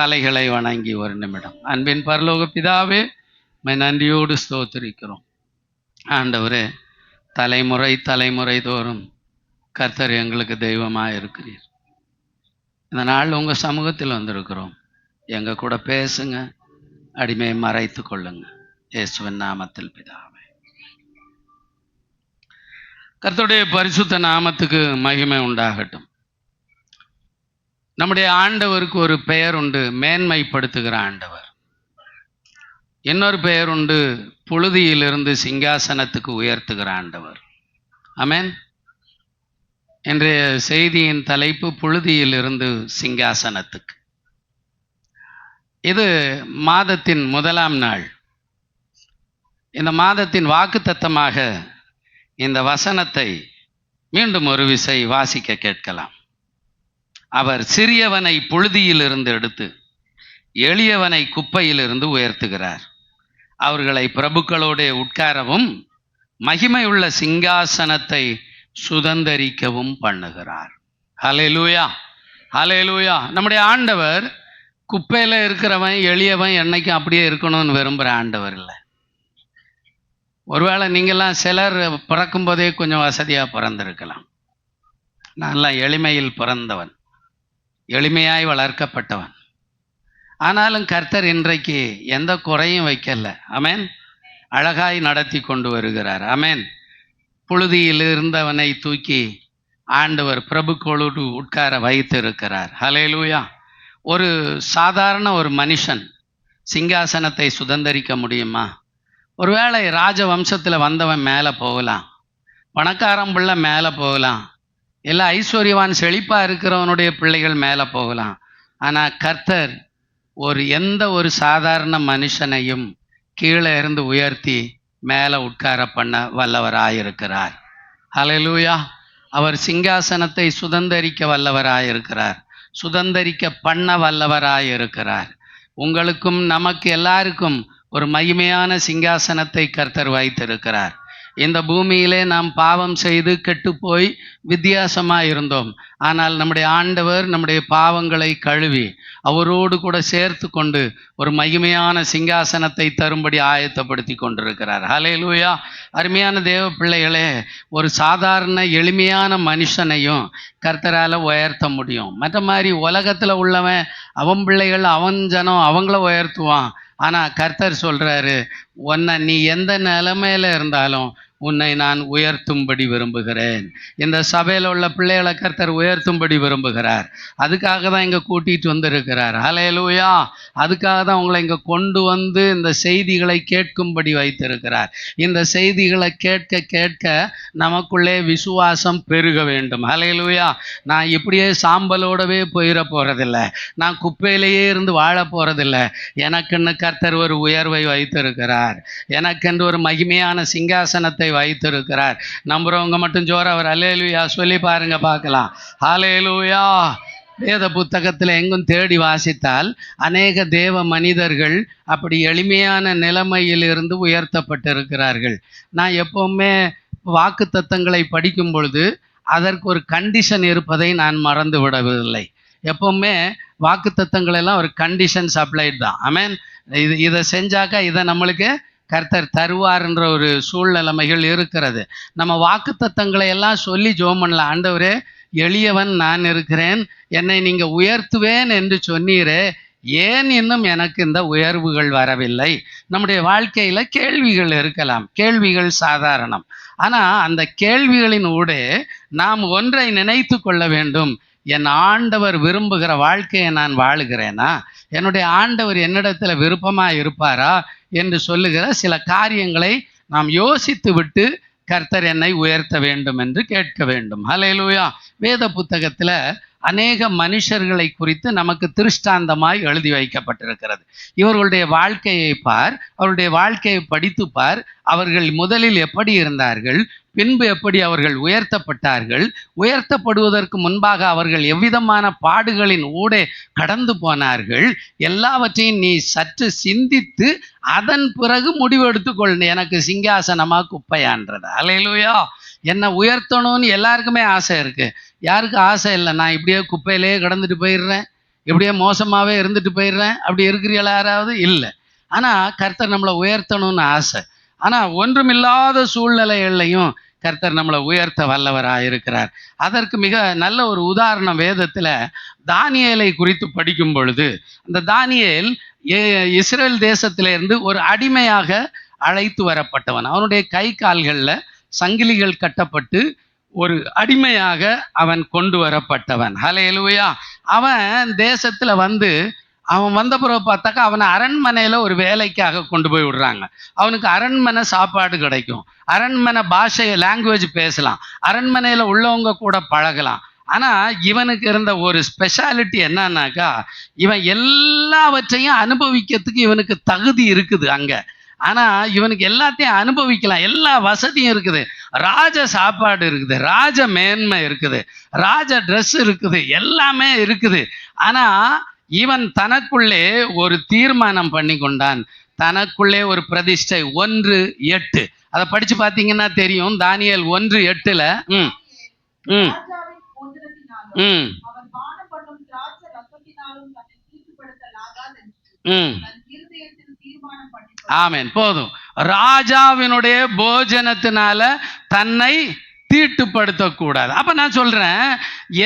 தலைகளை வணங்கி ஒரு நிமிடம். அன்பின் பரலோக பிதாவே, நன்றியோடு ஸ்தோத்திரிக்கிறோம். ஆண்டவரே, தலைமுறை தலைமுறை தோறும் கர்த்தர் எங்களுக்கு தெய்வமாக இருக்கிறீர். இந்த நாள் உங்கள் சமூகத்தில் வந்திருக்கிறோம். எங்கள் கூட பேசுங்க, அடிமையை மறைத்து கொள்ளுங்க. இயேசுவின் நாமத்தில் பிதாவே. கர்த்தருடைய பரிசுத்த நாமத்துக்கு மகிமை உண்டாகட்டும். நம்முடைய ஆண்டவருக்கு ஒரு பெயர் உண்டு, மேன்மைப்படுத்துகிற ஆண்டவர். இன்னொரு பெயர் உண்டு, புழுதியிலிருந்து சிங்காசனத்துக்கு உயர்த்துகிற ஆண்டவர். ஆமென். இன்றைய செய்தியின் தலைப்பு புழுதியிலிருந்து சிங்காசனத்துக்கு. இது மாதத்தின் முதலாம் நாள். இந்த மாதத்தின் வாக்குத்தத்தமாக இந்த வசனத்தை மீண்டும் ஒரு விசை வாசிக்க கேட்கலாம். அவர் சிறியவனை புழுதியிலிருந்து எடுத்து எளியவனை குப்பையிலிருந்து உயர்த்துகிறார். அவர்களை பிரபுக்களோடு உட்காரவும் மகிமையுள்ள சிங்காசனத்தை சுதந்தரிக்கவும் பண்ணுகிறார். ஹல்லேலூயா, ஹல்லேலூயா. நம்முடைய ஆண்டவர் குப்பையில் இருக்கிறவன் எளியவன் என்னைக்கும் அப்படியே இருக்கணும்னு விரும்புகிற ஆண்டவர் இல்லை. ஒருவேளை நீங்கள்லாம் சிலர் பிறக்கும்போதே கொஞ்சம் வசதியாக பிறந்திருக்கலாம். நான்லாம் எளிமையில் பிறந்தவன், எளிமையாய் வளர்க்கப்பட்டவன். ஆனாலும் கர்த்தர் இன்றைக்கு எந்த குறையும் வைக்கல. ஆமென். அழகாய் நடத்தி கொண்டு வருகிறார். ஆமென். புழுதியில் இருந்தவனை தூக்கி ஆண்டவர் பிரபுக்களோடு உட்கார வைத்திருக்கிறார். ஹல்லேலூயா. ஒரு சாதாரண ஒரு மனுஷன் சிங்காசனத்தை சுதந்தரிக்க முடியுமா? ஒருவேளை ராஜ வம்சத்தில் வந்தவன் மேலே போகலாம், பணக்காரன் பிள்ளை மேலே போகலாம், இல்லை ஐஸ்வர்யவான் செழிப்பாக இருக்கிறவனுடைய பிள்ளைகள் மேலே போகலாம். ஆனால் கர்த்தர் எந்த ஒரு சாதாரண மனுஷனையும் கீழே இருந்து உயர்த்தி மேலே உட்கார பண்ண வல்லவராயிருக்கிறார். ஹல்லேலூயா. அவர் சிங்காசனத்தை சுதந்தரிக்க வல்லவராயிருக்கிறார், சுதந்தரிக்க பண்ண வல்லவராயிருக்கிறார். உங்களுக்கும் நமக்கு எல்லாருக்கும் ஒரு மகிமையான சிங்காசனத்தை கர்த்தர் வைத்திருக்கிறார். இந்த பூமியிலே நாம் பாவம் செய்து கெட்டு போய் வித்தியாசமாக இருந்தோம். ஆனால் நம்முடைய ஆண்டவர் நம்முடைய பாவங்களை கழுவி அவரோடு கூட சேர்த்து கொண்டு ஒரு மகிமையான சிங்காசனத்தை தரும்படி ஆயத்தப்படுத்தி கொண்டிருக்கிறார். ஹல்லேலூயா. அருமையான தேவ பிள்ளைகளே, ஒரு சாதாரண எளிமையான மனுஷனையும் கர்த்தரால் உயர்த்த முடியும். மற்ற மாதிரி உலகத்தில் உள்ளவன் அவன் பிள்ளைகள் அவன் ஜனம் அவங்கள உயர்த்துவான். ஆனால் கர்த்தர் சொல்கிறாரு, உன்னை நீ எந்த நிலைமையில் இருந்தாலும் உன்னை நான் உயர்த்தும்படி விரும்புகிறேன். இந்த சபையில் உள்ள பிள்ளைகளை கர்த்தர் உயர்த்தும்படி விரும்புகிறார். அதுக்காக தான் இங்கே கூட்டிகிட்டு வந்திருக்கிறார். ஹல்லேலூயா. அதுக்காக தான் உங்களை இங்கே கொண்டு வந்து இந்த செய்திகளை கேட்கும்படி வைத்திருக்கிறார். இந்த செய்திகளை கேட்க கேட்க நமக்குள்ளே விசுவாசம் பெருக வேண்டும். ஹல்லேலூயா. நான் இப்படியே சாம்பலோடவே போயிட போகிறதில்ல, நான் குப்பையிலேயே இருந்து வாழ போகிறதில்ல. எனக்குன்னு கர்த்தர் ஒரு உயர்வை வைத்திருக்கிறார், எனக்கென்று ஒரு மகிமையான சிங்காசனத்தை வைத்திருக்கிறார். நம்புறவங்க மட்டும் ஜோர அவர் ஹல்லேலூயா சொல்லி பாருங்க பார்க்கலாம். ஹல்லேலூயா. வேத புத்தகத்தில் எங்கும் தேடி வாசித்தால் அநேக தேவ மனிதர்கள் அப்படி எளிமையான நிலைமையிலிருந்து உயர்த்தப்பட்டிருக்கிறார்கள். நான் எப்பவுமே வாக்கு தத்தங்களை படிக்கும் பொழுது அதற்கு ஒரு கண்டிஷன் இருப்பதை நான் மறந்து விடவில்லை. எப்பவுமே வாக்கு தத்தங்கள் எல்லாம் ஒரு கண்டிஷன்ஸ் அப்ளைட் தான். ஆமென். இதை செஞ்சாக்கா இதை நம்மளுக்கு கர்த்தர் தருவார்ன்ற ஒரு சூழ்நிலைமைகள் இருக்கிறது. நம்ம வாக்கு தத்தங்களை எல்லாம் சொல்லி ஜெபம் பண்ணலாம். ஆண்டவரே, எளியவன் நான் இருக்கிறேன், என்னை நீங்கள் உயர்த்துவேன் என்று சொன்னீரே, ஏன் இன்னும் எனக்கு இந்த உயர்வுகள் வரவில்லை? நம்முடைய வாழ்க்கையில் கேள்விகள் இருக்கலாம். கேள்விகள் சாதாரணம். ஆனால் அந்த கேள்விகளின் ஊடே நாம் ஒன்றை நினைத்து கொள்ள வேண்டும். என் ஆண்டவர் விரும்புகிற வாழ்க்கையை நான் வாழுகிறேனா? என்னுடைய ஆண்டவர் என்னிடத்தில் விருப்பமாக இருப்பாரா என்று சொல்லுகிற சில காரியங்களை நாம் யோசித்து விட்டு கர்த்தர் என்னை உயர்த்த வேண்டும் என்று கேட்க வேண்டும். ஹல்லேலூயா. வேத புத்தகத்தில் அநேக மனுஷர்களை குறித்து நமக்கு திருஷ்டாந்தமாய் எழுதி வைக்கப்பட்டிருக்கிறது. இவர்களுடைய வாழ்க்கையை பார், அவருடைய வாழ்க்கையை படித்து பார். அவர்கள் முதலில் எப்படி இருந்தார்கள், பின்பு எப்படி அவர்கள் உயர்த்தப்பட்டார்கள், உயர்த்தப்படுவதற்கு முன்பாக அவர்கள் எவ்விதமான பாடுகளின் ஊடே கடந்து போனார்கள், எல்லாவற்றையும் நீ சற்று சிந்தித்து அதன் பிறகு முடிவெடுத்துக்கொள். எனக்கு சிங்காசனமா குப்பையான்றது. ஹல்லேலூயா. என்னை உயர்த்தணும்னு எல்லாருக்குமே ஆசை இருக்குது. யாருக்கு ஆசை இல்லை? நான் இப்படியே குப்பையிலே கடந்துட்டு போயிடுறேன், எப்படியே மோசமாகவே இருந்துட்டு போயிடுறேன். அப்படி இருக்கிறீங்களா யாராவது? இல்லை. ஆனால் கர்த்தர் நம்மளை உயர்த்தணும்னு ஆசை. ஆனால் ஒன்றுமில்லாத சூழ்நிலைகள்லையும் கர்த்தர் நம்மளை உயர்த்த வல்லவராக இருக்கிறார். அதற்கு மிக நல்ல ஒரு உதாரணம் வேதத்தில் தானியேலை குறித்து படிக்கும் பொழுது, அந்த தானியேல் இஸ்ரேல் தேசத்திலிருந்து ஒரு அடிமையாக அழைத்து வரப்பட்டவன். அவனுடைய கை கால்களில் சங்கிலிகள் கட்டப்பட்டு ஒரு அடிமையாக அவன் கொண்டு வரப்பட்டவன். ஹல்லேலூயா. அவன் தேசத்துல அவன் வந்த பிறகு பார்த்தாக்கா அவனை அரண்மனையில ஒரு வேலைக்காக கொண்டு போய் விடுறாங்க. அவனுக்கு அரண்மனை சாப்பாடு கிடைக்கும், அரண்மனை பாஷையை லாங்குவேஜ் பேசலாம், அரண்மனையில உள்ளவங்க கூட பழகலாம். ஆனா இவனுக்கு இருந்த ஒரு ஸ்பெஷாலிட்டி என்னன்னாக்கா, இவன் எல்லாவற்றையும் அனுபவிக்கிறதுக்கு இவனுக்கு தகுதி இருக்குது அங்க. ஆனா இவனுக்கு எல்லாத்தையும் அனுபவிக்கலாம், எல்லா வசதியும் இருக்குது, ராஜ சாப்பாடு இருக்குது, ராஜ மேன்மை இருக்குது, ராஜ ட்ரெஸ் இருக்குது, எல்லாமே இருக்குது. ஆனா இவன் தனக்குள்ளே ஒரு தீர்மானம் பண்ணி கொண்டான். தனக்குள்ளே ஒரு பிரதிஷ்டை. 1:8 அதை படிச்சு பார்த்தீங்கன்னா தெரியும். தானியேல் 1:8 ம் ம் ம் ம் ஆமென். போதும். ராஜாவினுடைய போஜனத்தினால தன்னை தீட்டுப்படுத்தக்கூடாது. அப்ப நான் சொல்றேன்,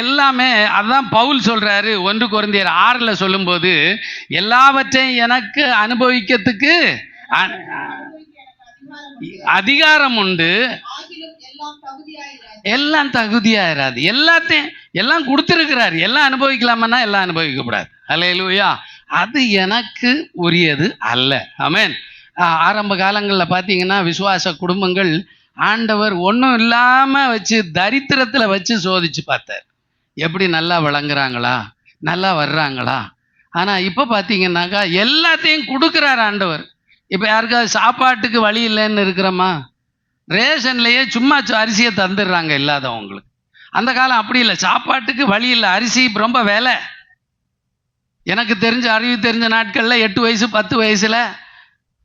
எல்லாமே அதான் பவுல் சொல்றாரு 1 கொரிந்தியர் 6 சொல்லும்போது, எல்லாவற்றையும் எனக்கு அனுபவிக்கிறதுக்கு அதிகாரம் உண்டு, எல்லாம் தகுதியாயிராது. எல்லாம் கொடுத்திருக்கிறார், எல்லாம் அனுபவிக்கலாமன்னா எல்லாம் அனுபவிக்க கூடாது. அல்லேலூயா. அது எனக்கு உரியது அல்ல. ஆமென். ஆரம்ப காலங்களில் பார்த்தீங்கன்னா விசுவாச குடும்பங்கள் ஆண்டவர் ஒன்றும் இல்லாமல் வச்சு தரித்திரத்தில் வச்சு சோதிச்சு பார்த்தார். எப்படி நல்லா வழங்குறாங்களா, நல்லா வர்றாங்களா. ஆனால் இப்போ பார்த்தீங்கன்னாக்கா எல்லாத்தையும் கொடுக்குறார் ஆண்டவர். இப்போ யாருக்காவது சாப்பாட்டுக்கு வழி இல்லைன்னு இருக்கிறோமா? ரேஷன்லேயே சும்மா அரிசியை தந்துடுறாங்க இல்லாதவங்களுக்கு. அந்த காலம் அப்படி இல்லை, சாப்பாட்டுக்கு வழி இல்லை, அரிசி ரொம்ப விலை. எனக்கு தெரிஞ்ச அறிவு தெரிஞ்ச நாட்களில் 8 வயசு 10 வயசில்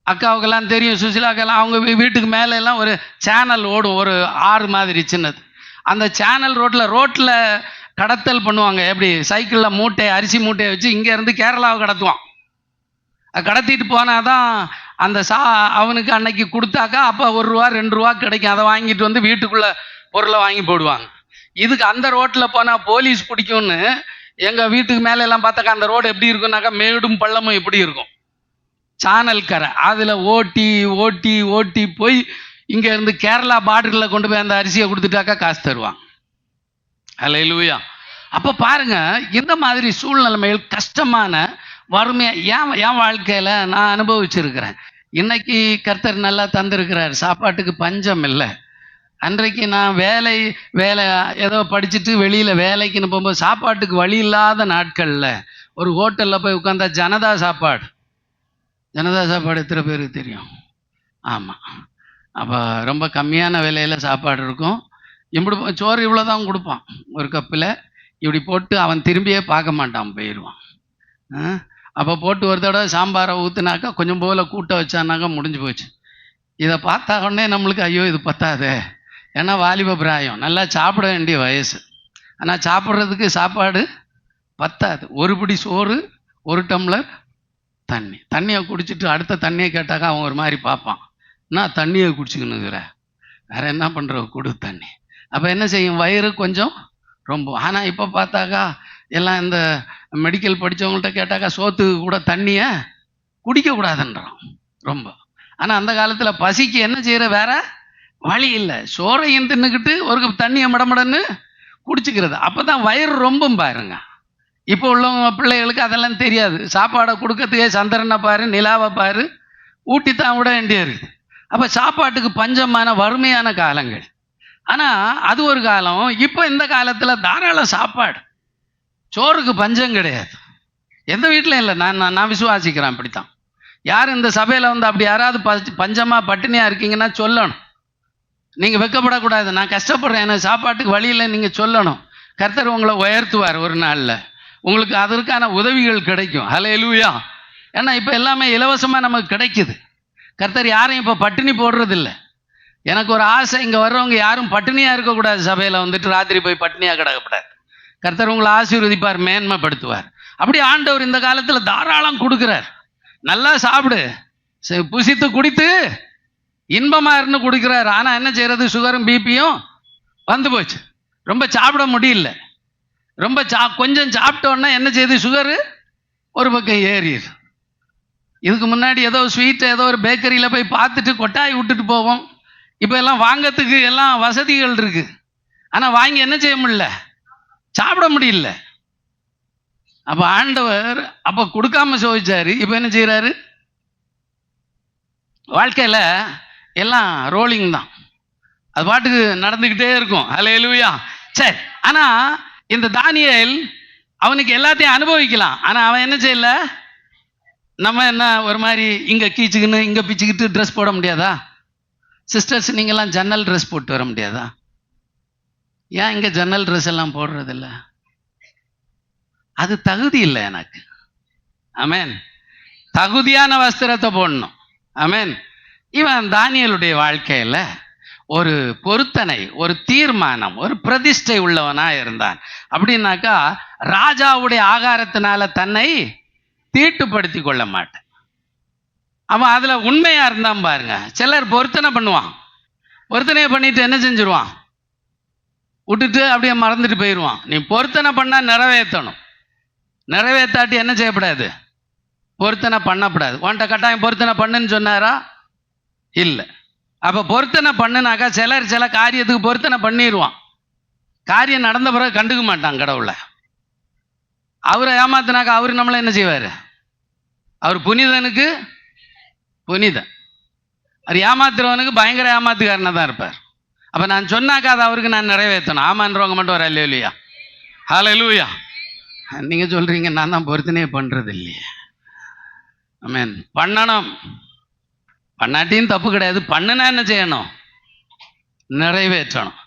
அக்காவுக்கெல்லாம் தெரியும், சுசிலாக்கெல்லாம், அவங்க வீட்டுக்கு மேலே எல்லாம் ஒரு சேனல் ஓடும், ஒரு ஆறு மாதிரி சின்னது. அந்த சேனல் ரோட்டில் கடத்தல் பண்ணுவாங்க. எப்படி சைக்கிளில் மூட்டையை, அரிசி மூட்டையை வச்சு இங்கேருந்து கேரளாவை கடத்துவான். கடத்திட்டு போனாதான் அந்த அவனுக்கு அன்னைக்கு கொடுத்தாக்கா அப்போ 1 ரூபா 2 ரூபா கிடைக்கும். அதை வாங்கிட்டு வந்து வீட்டுக்குள்ளே பொருளை வாங்கி போடுவாங்க. இதுக்கு அந்த ரோட்டில் போனால் போலீஸ் பிடிக்கும்னு எங்கள் வீட்டுக்கு மேலே எல்லாம் பார்த்தாக்கா அந்த ரோடு எப்படி இருக்குன்னாக்கா மேடும் பள்ளமும் எப்படி இருக்கும், சானல் கரை. அதில் ஓட்டி ஓட்டி ஓட்டி போய் இங்கேருந்து கேரளா பார்டரில் கொண்டு போய் அந்த அரிசியை கொடுத்துட்டாக்கா காசு தருவாங்க. அல்லேலூயா. அப்போ பாருங்க, இந்த மாதிரி சூழ்நிலைமைகள் கஷ்டமான வறுமையாக என் வாழ்க்கையில் நான் அனுபவிச்சிருக்கிறேன். இன்னைக்கு கர்த்தர் நல்லா தந்திருக்கிறார், சாப்பாட்டுக்கு பஞ்சம் இல்லை. அன்றைக்கு நான் வேலை ஏதோ படிச்சுட்டு வெளியில் வேலைக்குன்னு போகும்போது சாப்பாட்டுக்கு வழி இல்லாத நாட்களில் ஒரு ஹோட்டலில் போய் உட்காந்தா ஜனதா சாப்பாடு எத்தனை பேருக்கு தெரியும்? ஆமாம். அப்போ ரொம்ப கம்மியான விலையில் சாப்பாடு இருக்கும். இப்படி சோறு இவ்வளோ தான் கொடுப்பான், ஒரு கப்பில் இப்படி போட்டு அவன் திரும்பியே பார்க்க மாட்டான், போயிடுவான். அப்போ போட்டு ஒரு தடவை சாம்பாரை ஊற்றுனாக்கா கொஞ்சம் போல கூட்ட வச்சானாக்கா முடிஞ்சு போச்சு. இதை பார்த்தா உடனே நம்மளுக்கு ஐயோ இது பத்தாதே, ஏன்னா வாலிப பிராயம், நல்லா சாப்பிட வேண்டிய வயசு. ஆனால் சாப்பிட்றதுக்கு சாப்பாடு பத்தாது. ஒரு பிடி சோறு, 1 டம்ளர் தண்ணியை குடிச்சிட்டு அடுத்த தண்ணியை கேட்டாக்கா அவன் ஒரு மாதிரி பார்ப்பான், நான் தண்ணியை குடிச்சுக்கணுங்கிற, வேற என்ன பண்ணுற, குடு தண்ணி. அப்போ என்ன செய்யும், வயிறு கொஞ்சம் ரொம்ப. ஆனால் இப்போ பார்த்தாக்கா எல்லாம் இந்த மெடிக்கல் படித்தவங்கள்ட்ட கேட்டாக்கா சோத்துக்கு கூட தண்ணியை குடிக்கக்கூடாதுன்றான் ரொம்ப. ஆனால் அந்த காலத்தில் பசிக்கு என்ன செய்கிற, வேற வழி இல்லை, சோறையும் தின்னுக்கிட்டு ஒரு கப் தண்ணியை மடமடன்னு குடிச்சிக்கிறது. அப்போ தான் வயிறு ரொம்ப பாருங்க. இப்போ உள்ளவங்க பிள்ளைகளுக்கு அதெல்லாம் தெரியாது. சாப்பாடை கொடுக்கறதுக்கே சந்திரனை பாரு, நிலாவை பாரு, ஊட்டித்தான் விட வேண்டிய இருக்குது. அப்போ சாப்பாட்டுக்கு பஞ்சமான வறுமையான காலங்கள். ஆனால் அது ஒரு காலம். இப்போ இந்த காலத்தில் தாராள சாப்பாடு, சோறுக்கு பஞ்சம் கிடையாது, எந்த வீட்டிலையும் இல்லை. நான் விசுவாசிக்கிறேன் அப்படித்தான். யார் இந்த சபையில் அப்படி யாராவது பஞ்சமாக பட்டினியாக இருக்கீங்கன்னா சொல்லணும். நீங்கள் வெட்கப்படக்கூடாது, நான் கஷ்டப்படுறேன், எனக்கு சாப்பாட்டுக்கு வழியில் நீங்கள் சொல்லணும். கர்த்தர் உங்களை உயர்த்துவார், ஒரு நாளில் உங்களுக்கு அதற்கான உதவிகள் கிடைக்கும். ஹல்லேலூயா. ஏன்னா இப்போ எல்லாமே இலவசமாக நமக்கு கிடைக்குது. கர்த்தர் யாரையும் இப்போ பட்டினி போடுறதில்லை. எனக்கு ஒரு ஆசை, இங்கே வர்றவங்க யாரும் பட்டினியாக இருக்கக்கூடாது, சபையில் ராத்திரி போய் பட்டினியாக கிடக்கப்படாது. கர்த்தர் உங்களை ஆசீர்வதிப்பார், மேன்மைப்படுத்துவார். அப்படி ஆண்டவர் இந்த காலத்தில் தாராளம் கொடுக்குறார். நல்லா சாப்பிடு, புசித்து குடித்து இன்பமா இருந்து கொடுக்குறாரு. ஆனால் என்ன செய்யறது, சுகரும் பிபியும் வந்து போச்சு. ரொம்ப சாப்பிட முடியல. ரொம்ப கொஞ்சம் சாப்பிட்டோன்னா என்ன செய்யுது, சுகரு ஒரு பக்கம் ஏறிடு. இதுக்கு முன்னாடி ஏதோ ஸ்வீட் ஏதோ ஒரு பேக்கரியில் போய் பார்த்துட்டு கொட்டாய் விட்டுட்டு போவோம். இப்போ எல்லாம் வாங்கிறதுக்கு எல்லாம் வசதிகள் இருக்கு. ஆனால் வாங்கி என்ன செய்ய முடியல, சாப்பிட முடியல. அப்போ ஆண்டவர் அப்போ கொடுக்காம சோதிச்சாரு. இப்போ என்ன செய்யறாரு, வாழ்க்கையில் எல்லாம் ரோலிங் தான், அது பாட்டுக்கு நடந்துக்கிட்டே இருக்கும். அல்லேலூயா. சரி, ஆனால் இந்த தானியேல் அவனுக்கு எல்லாத்தையும் அனுபவிக்கலாம். ஆனால் அவன் என்ன செய்யல, நம்ம என்ன ஒரு மாதிரி இங்கே கீச்சுக்கின்னு இங்கே பிச்சுக்கிட்டு ட்ரெஸ் போட முடியாதா? சிஸ்டர்ஸ், நீங்கள்லாம் ஜன்னல் ட்ரெஸ் போட்டு வர முடியாதா? ஏன் இங்கே ஜன்னல் ட்ரெஸ் எல்லாம் போடுறதில்ல? அது தகுதி இல்லை எனக்கு. ஆமென். தகுதியான வஸ்திரத்தை போடணும். ஆமென். இவன் தானியேலுடைய வாழ்க்கையில் ஒரு பொருத்தனை, ஒரு தீர்மானம், ஒரு பிரதிஷ்டை உள்ளவனா இருந்தான். அப்படின்னாக்கா ராஜாவுடைய ஆகாரத்தினால தன்னை தீட்டுப்படுத்தி கொள்ள மாட்டேன். அவன் அதுல உண்மையா இருந்தான் பாருங்க. சிலர் பொருத்தனை பண்ணுவான், பொருத்தனையை பண்ணிட்டு என்ன செஞ்சிருவான், விட்டுட்டு அப்படியே மறந்துட்டு போயிடுவான். நீ பொருத்தனை பண்ணா நிறைவேற்றணும், நிறைவேற்றாட்டி என்ன செய்யப்படாது, பொருத்தனை பண்ணப்படாது. உன்கிட்ட கட்டாயம் பொருத்தனை பண்ணுன்னு சொன்னாரா? இல்லை. அப்போ பொருத்தனை பண்ணுனாக்கா சிலர் சில காரியத்துக்கு பொருத்தனை பண்ணிடுவான், காரியம் நடந்த பிறகு கண்டுக்க மாட்டான் கடவுளை. அவரை ஏமாத்தினாக்கா அவரு நம்மளை என்ன செய்வார், அவர் புனிதனுக்கு புனிதன், அவர் ஏமாத்துறவனுக்கு பயங்கர ஏமாத்துக்காரனாக தான் இருப்பார். அப்போ நான் சொன்னாக்கா அது அவருக்கு நான் நிறைவேற்றணும். ஆமான்றவங்க மட்டும் வர அல்லேலூயா, ஹல்லேலூயா. நீங்கள் சொல்கிறீங்க நான் தான் பொருத்தனையே பண்ணுறது இல்லையே. ஆமென். பண்ணணும், பண்ணாட்டியும் தப்பு கிடையாது. பண்ணுனா என்ன செய்யணும், நிறைவேற்றணும்.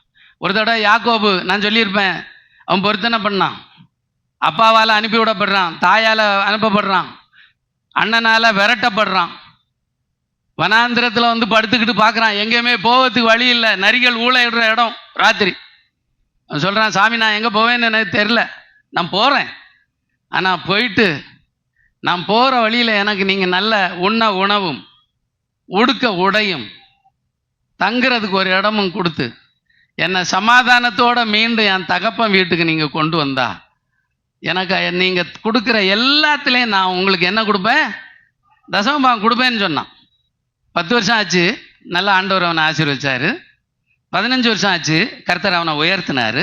ஒரு தடவை யாக்கோபு, நான் சொல்லியிருப்பேன், அவன் பொருத்தனை பண்ணான். அப்பாவால் அனுப்பி விடப்படுறான், தாயால் அனுப்பப்படுறான், அண்ணனால் விரட்டப்படுறான். வனாந்திரத்தில் வந்து படுத்துக்கிட்டு பார்க்குறான், எங்கேயுமே போவதுக்கு வழி இல்லை, நரிகள் ஊழையிடுற இடம். ராத்திரி அவன் சொல்கிறான், சாமி நான் எங்கே போவேன்னு எனக்கு தெரில, நான் போகிறேன். ஆனால் போயிட்டு நான் போகிற வழியில் எனக்கு நீங்கள் நல்ல உண்ண உணவும் உடுக்க உடையும் தங்குறதுக்கு ஒரு இடமும் கொடுத்து என்னை சமாதானத்தோடு மீண்டும் என் தகப்பன் வீட்டுக்கு நீங்கள் கொண்டு வந்தா எனக்கு நீங்கள் கொடுக்குற எல்லாத்துலேயும் நான் உங்களுக்கு என்ன கொடுப்பேன், தசமபாகம் கொடுப்பேன்னு சொன்னான். 10 வருஷம் ஆச்சு, நல்ல ஆண்டவர் அவனை ஆசீர்வதிச்சாரு. 15 வருஷம் ஆச்சு, கர்த்தர் அவனை உயர்த்தினார்.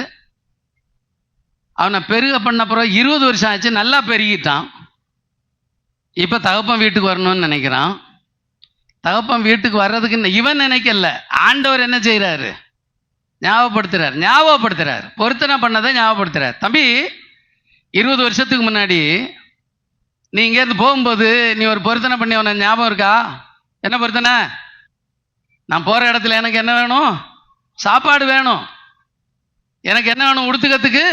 அவனை பெருக பண்ண பிறகு 20 வருஷம் ஆச்சு, நல்லா பெருகிட்டான். இப்போ தகப்பன் வீட்டுக்கு வரணும்னு நினைக்கிறான். தகப்பன் வீட்டுக்கு வர்றதுக்கு இவன் நினைக்கல, ஆண்டவர் என்ன செய்கிறாரு, ஞாபகப்படுத்துறார், பொருத்தனை பண்ணதை ஞாபகப்படுத்துறார். தம்பி, 20 வருஷத்துக்கு முன்னாடி நீ இங்கேருந்து போகும்போது நீ ஒரு பொருத்தனை பண்ணி அவனை ஞாபகம் இருக்கா? என்ன பொருத்தனை? நான் போகிற இடத்துல எனக்கு என்ன வேணும், சாப்பாடு வேணும், எனக்கு என்ன வேணும், உடுத்துக்கிறதுக்கு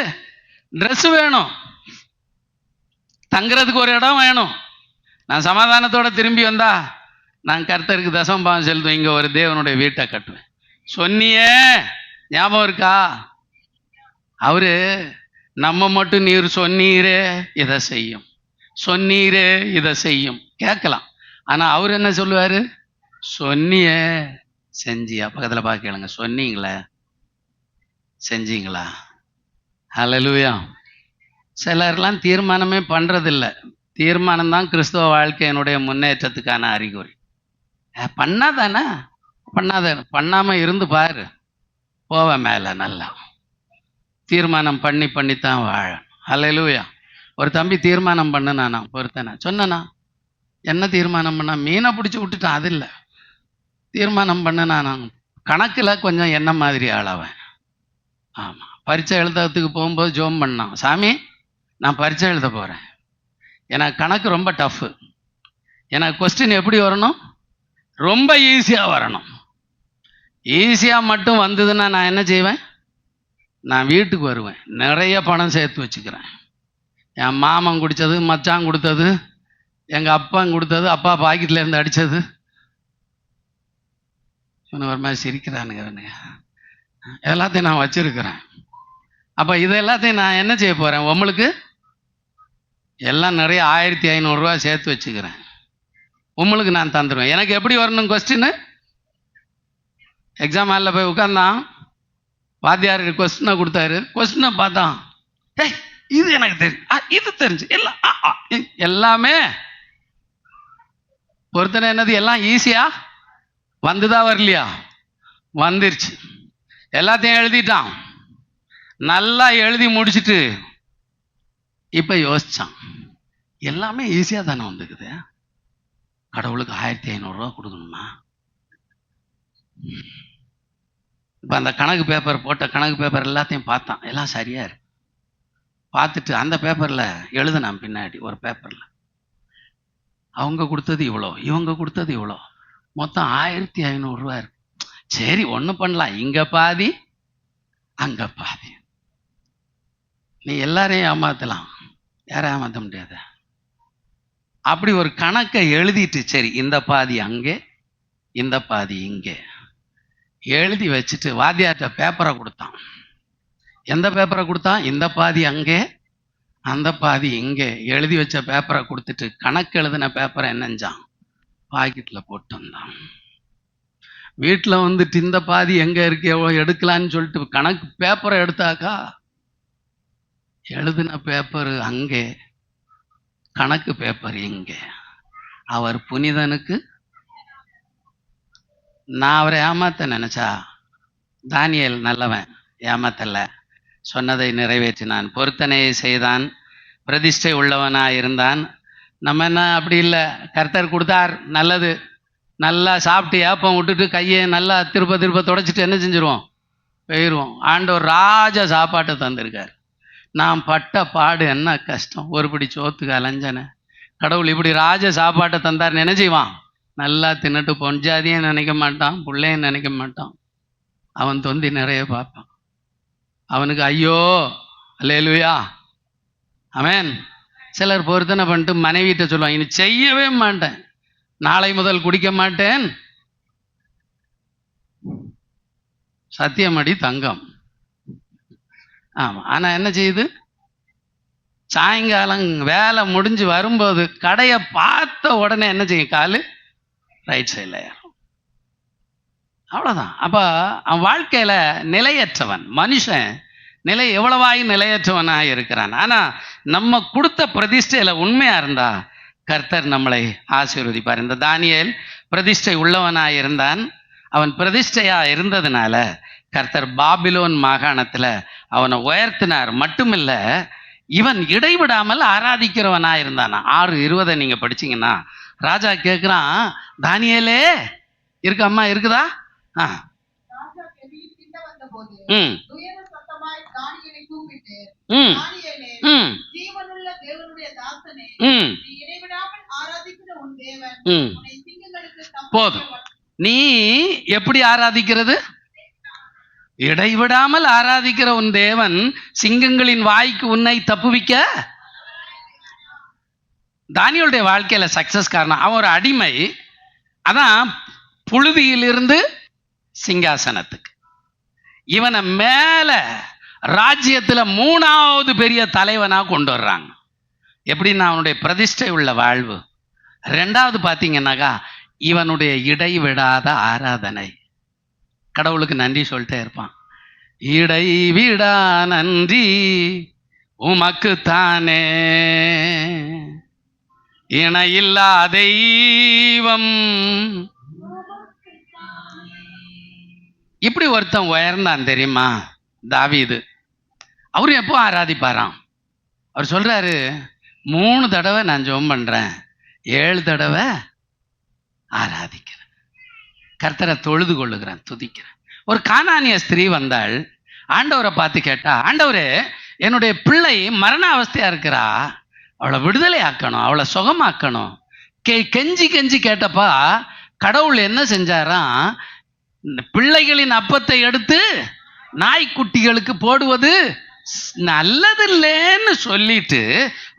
ட்ரெஸ்ஸு வேணும், தங்குறதுக்கு ஒரு இடம் வேணும். நான் சமாதானத்தோடு திரும்பி வந்தா நான் கர்த்தருக்கு தசமபாகம் செலுத்துவேன், இங்கே ஒரு தேவனுடைய வீட்டை கட்டுவேன். சொன்னியே, ஞாபகம் இருக்கா? அவரு நம்ம மட்டும் நீர் சொன்னீரே இதை செய்யும், சொன்னீரே இதை செய்யும் கேட்கலாம். ஆனால் அவர் என்ன சொல்லுவார், சொன்னியே செஞ்சியா. பக்கத்தில் பார்க்க கேளுங்க, சொன்னீங்களே செஞ்சீங்களா? ஹல்லேலூயா. சிலர்லாம் தீர்மானமே பண்ணுறதில்லை. தீர்மானம் தான் கிறிஸ்துவ வாழ்க்கையினுடைய முன்னேற்றத்துக்கான அறிகுறி. பண்ணாதானே, பண்ணாமல் இருந்து பாரு, போவேன் மேலே. நல்லா தீர்மானம் பண்ணித்தான் வாழ. ஹல்லேலூயா. ஒரு தம்பி தீர்மானம் பண்ணுனானா, பொறுத்தனா சொன்னனா, என்ன தீர்மானம் பண்ணா, மீனை பிடிச்சி விட்டுட்டான். அது இல்லை, தீர்மானம் பண்ணுனானா கணக்கில் கொஞ்சம் என்ன மாதிரி ஆளவன். ஆமாம், பரீட்சை எழுதுறதுக்கு போகும்போது ஜோம் பண்ணான், சாமி நான் பரீட்சை எழுத போகிறேன், எனக்கு கணக்கு ரொம்ப டஃப்பு, எனக்கு கொஸ்டின் எப்படி வரணும், ரொம்ப ஈஸியாக வரணும். ஈஸியாக மட்டும் வந்ததுன்னா நான் என்ன செய்வேன், நான் வீட்டுக்கு வருவேன், நிறைய பணம் சேர்த்து வச்சுக்கிறேன். என் மாமன் குடித்தது, மச்சான் கொடுத்தது, எங்கள் அப்பன் கொடுத்தது, அப்பா பாக்கெட்டில் இருந்து அடித்தது. இவனு ஒரு மாதிரி சிரிக்கிறானுங்க, எல்லாத்தையும் நான் வச்சுருக்கிறேன். அப்போ இது எல்லாத்தையும் நான் என்ன செய்ய போகிறேன், உங்களுக்கு எல்லாம் நிறைய 1500 ரூபா சேர்த்து வச்சுக்கிறேன், உங்களுக்கு நான் தந்துடுவேன். எனக்கு எப்படி வரணும் கொஸ்டின்? எக்ஸாம் ஹாலில் போய் உட்காந்தான், வாத்தியார் கொஸ்டினை கொடுத்தாரு. கொஸ்டினை பார்த்தான், ஏய் இது எனக்கு தெரியும், இது தெரிஞ்சு எல்லாமே பொறுத்தனை என்னது, எல்லாம் ஈஸியா வந்துதா வரலையா? வந்துருச்சு. எல்லாத்தையும் எழுதிட்டான். நல்லா எழுதி முடிச்சுட்டு இப்ப யோசிச்சான், எல்லாமே ஈஸியா தானே வந்துக்குது, கடவுளுக்கு 1500 ரூபா கொடுக்கணுமா? இப்ப அந்த கணக்கு பேப்பர் போட்ட கணக்கு பேப்பர் எல்லாத்தையும் பார்த்தான், எல்லாம் சரியா இருக்கு. பார்த்துட்டு அந்த பேப்பர்ல எழுதுனான், பின்னாடி ஒரு பேப்பர்ல அவங்க கொடுத்தது இவ்வளோ, இவங்க கொடுத்தது இவ்வளோ, மொத்தம் 1500 ரூபா இருக்கு. சரி ஒண்ணு பண்ணலாம், இங்க பாதி அங்க பாதி. நீ எல்லாரையும் ஏமாத்தலாம், யாரும் ஏமாத்த முடியாது. அப்படி ஒரு கணக்கை எழுதிட்டு, சரி இந்த பாதி அங்கே இந்த பாதி இங்கே எழுதி வச்சுட்டு வாத்தியார்ட்ட பேப்பரை கொடுத்தான். எந்த பேப்பரை கொடுத்தான்? இந்த பாதி அங்கே அந்த பாதி இங்கே எழுதி வச்ச பேப்பரை கொடுத்துட்டு கணக்கு எழுதின பேப்பரை என்னஞ்சான், பாக்கெட்ல போட்டு வந்தான். வீட்டில் வந்துட்டு இந்த பாதி எங்க இருக்கு, எவ்வளோ எடுக்கலான்னு சொல்லிட்டு கணக்கு பேப்பரை எடுத்தாக்கா, எழுதின பேப்பர் அங்கே, கணக்கு பேப்பர் இங்கே. அவர் புனிதனுக்கு. நான் அவரை ஏமாத்த நினைச்சா, தானியேல் நல்லவன், ஏமாத்தல, சொன்னதை நிறைவேற்றினான், பொருத்தனையை செய்தான், பிரதிஷ்டை உள்ளவனாக இருந்தான். நம்ம என்ன அப்படி இல்லை, கர்த்தர் கொடுத்தார் நல்லது, நல்லா சாப்பிட்டு ஏப்பம் விட்டுட்டு கையை நல்லா திருப்ப திருப்ப தொடச்சிட்டு என்ன செஞ்சிருவோம், போயிடுவோம். ஆண்டவர் ராஜ சாப்பாட்டை தந்திருக்கார். நான் பட்ட பாடு என்ன கஷ்டம், ஒரு பிடி சோத்துக்கு அலைஞ்சன, கடவுள் இப்படி ராஜ சாப்பாட்டை தந்தார். என்ன செய்வான், நல்லா தின்னுட்டு பொஞ்சாதியும் நினைக்க மாட்டான், பிள்ளையும் நினைக்க மாட்டான், அவன் தொந்தி நிறைய பார்ப்பான். அவனுக்கு ஐயோ அல்லேலூயா ஆமென். சிலர் பொருத்தனை பண்ணிட்டு மனைவிட்ட சொல்லுவாங்க, இனி செய்யவே மாட்டேன், நாளை முதல் குடிக்க மாட்டேன், சத்தியமடி தங்கம். ஆமா, ஆனா என்ன செய்யுது, சாயங்காலம் வேலை முடிஞ்சு வரும்போது கடையை பார்த்த உடனே என்ன செய்யும், காலு ரைட் சைடில் ஏறும். அவ்வளோதான். அப்போ அவன் வாழ்க்கையில நிலையற்றவன் மனுஷன், நிலை எவ்வளவாய் நிலையற்றவனாக இருக்கிறான். ஆனா நம்ம கொடுத்த பிரதிஷ்டையில உண்மையா இருந்தா கர்த்தர் நம்மளை ஆசீர்வதிப்பார். இந்த தானியேல் பிரதிஷ்டை உள்ளவனாய் இருந்தான். அவன் பிரதிஷ்டையா இருந்ததுனால கர்த்தர் பாபிலோன் மாகாணத்துல அவனை உயர்த்தினார். மட்டுமில்ல, இவன் இடைவிடாமல் ஆராதிக்கிறவனா இருந்தானா. 6:20 நீங்க படிச்சீங்கன்னா, ராஜா கேட்கிறான், தானியேலே இருக்கம்மா, இருக்குதா? போதும். நீ எப்படி ஆராதிக்கிறது? இடைவிடாமல் ஆராதிக்கிற உன் தேவன் சிங்கங்களின் வாய்க்கு உன்னை தப்புவிக்க. தானியேலுடைய வாழ்க்கையில சக்சஸ் காரணம், அவன் ஒரு அடிமை. அதான் புழுதியிலிருந்து சிங்காசனத்துக்கு, இவனை மேல ராஜ்யத்துல 3வது பெரிய தலைவனா கொண்டு வர்றாங்க. எப்படின்னா அவனுடைய பிரதிஷ்டை உள்ள வாழ்வு. 2வது பார்த்தீங்கன்னாக்கா இவனுடைய இடைவிடாத ஆராதனை. கடவுளுக்கு நன்றி சொல்லிட்டே இருப்பான். இடைவிடா நன்றி உமக்கு தானே, இணையில்லா தெய்வம். இப்படி ஒருத்தன் உயர்ந்தான் தெரியுமா, தாவீது. அவரு எப்போ ஆராதிப்பாராம்? அவர் சொல்றாரு, 3 தடவை நான் ஜெபம் பண்றேன், 7 தடவை ஆராதிக்கிறேன், கர்த்தரை தொழுது கொள்ளுகிறேன், துதிக்கிறேன். ஒரு கானானிய ஸ்திரீ வந்தாள், ஆண்டவரை பார்த்து கேட்டா, ஆண்டவரே என்னுடைய பிள்ளை மரண அவஸ்தையா இருக்கிறா, அவளை விடுதலை ஆக்கணும், அவளை சுகமாக்கணும். கெஞ்சி கெஞ்சி கேட்டப்பா கடவுள் என்ன செஞ்சாராம், பிள்ளைகளின் அப்பத்தை எடுத்து நாய்க்குட்டிகளுக்கு போடுவது நல்லதில்லைன்னு சொல்லிட்டு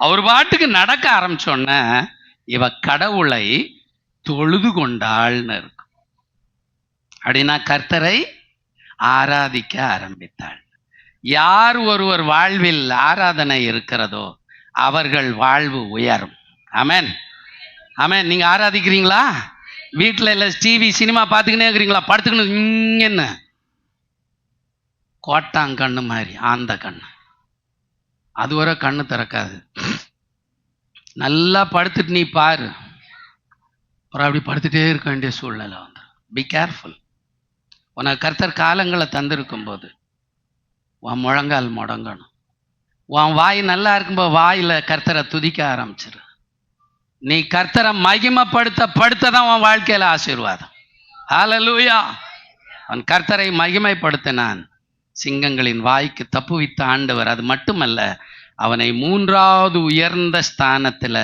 அவர் பாட்டுக்கு நடக்க ஆரம்பிச்சோன்ன இவ கடவுளை தொழுது கொண்டாள்னு இருக்கும். அப்படின்னா கர்த்தரை ஆராதிக்க ஆரம்பித்தாள். யார் ஒருவர் வாழ்வில் ஆராதனை இருக்கிறதோ அவர்கள் வாழ்வு உயரும். ஆமென், ஆமென். நீங்க ஆராதிக்கிறீங்களா? வீட்டில் இல்லை டிவி சினிமா பார்த்துக்கினே இருக்கிறீங்களா? படுத்துக்கணும் என்ன கோட்டாங்கண்ணு மாதிரி ஆந்த கண்ணு, அது வரை கண்ணு திறக்காது. நல்லா படுத்துட்டு நீ பாரு, அப்புறம் அப்படி படுத்துட்டே இருக்க வேண்டிய சூழ்நிலை வந்து. Be careful. உனக்கு கர்த்தர் காலங்களை தந்திருக்கும் போது உன் முழங்கால் முடங்கணும். உன் வாய் நல்லா இருக்கும்போது வாயில் கர்த்தரை துதிக்க ஆரம்பிச்சிரு. நீ கர்த்தரை மகிமைப்படுத்த தான் உன் வாழ்க்கையில் ஆசீர்வாதம். ஹல்லேலூயா. அவன் கர்த்தரை மகிமைப்படுத்தினான், சிங்கங்களின் வாய்க்கு தப்புவித்த ஆண்டவர். அது மட்டுமல்ல, அவனை 3வது உயர்ந்த ஸ்தானத்தில்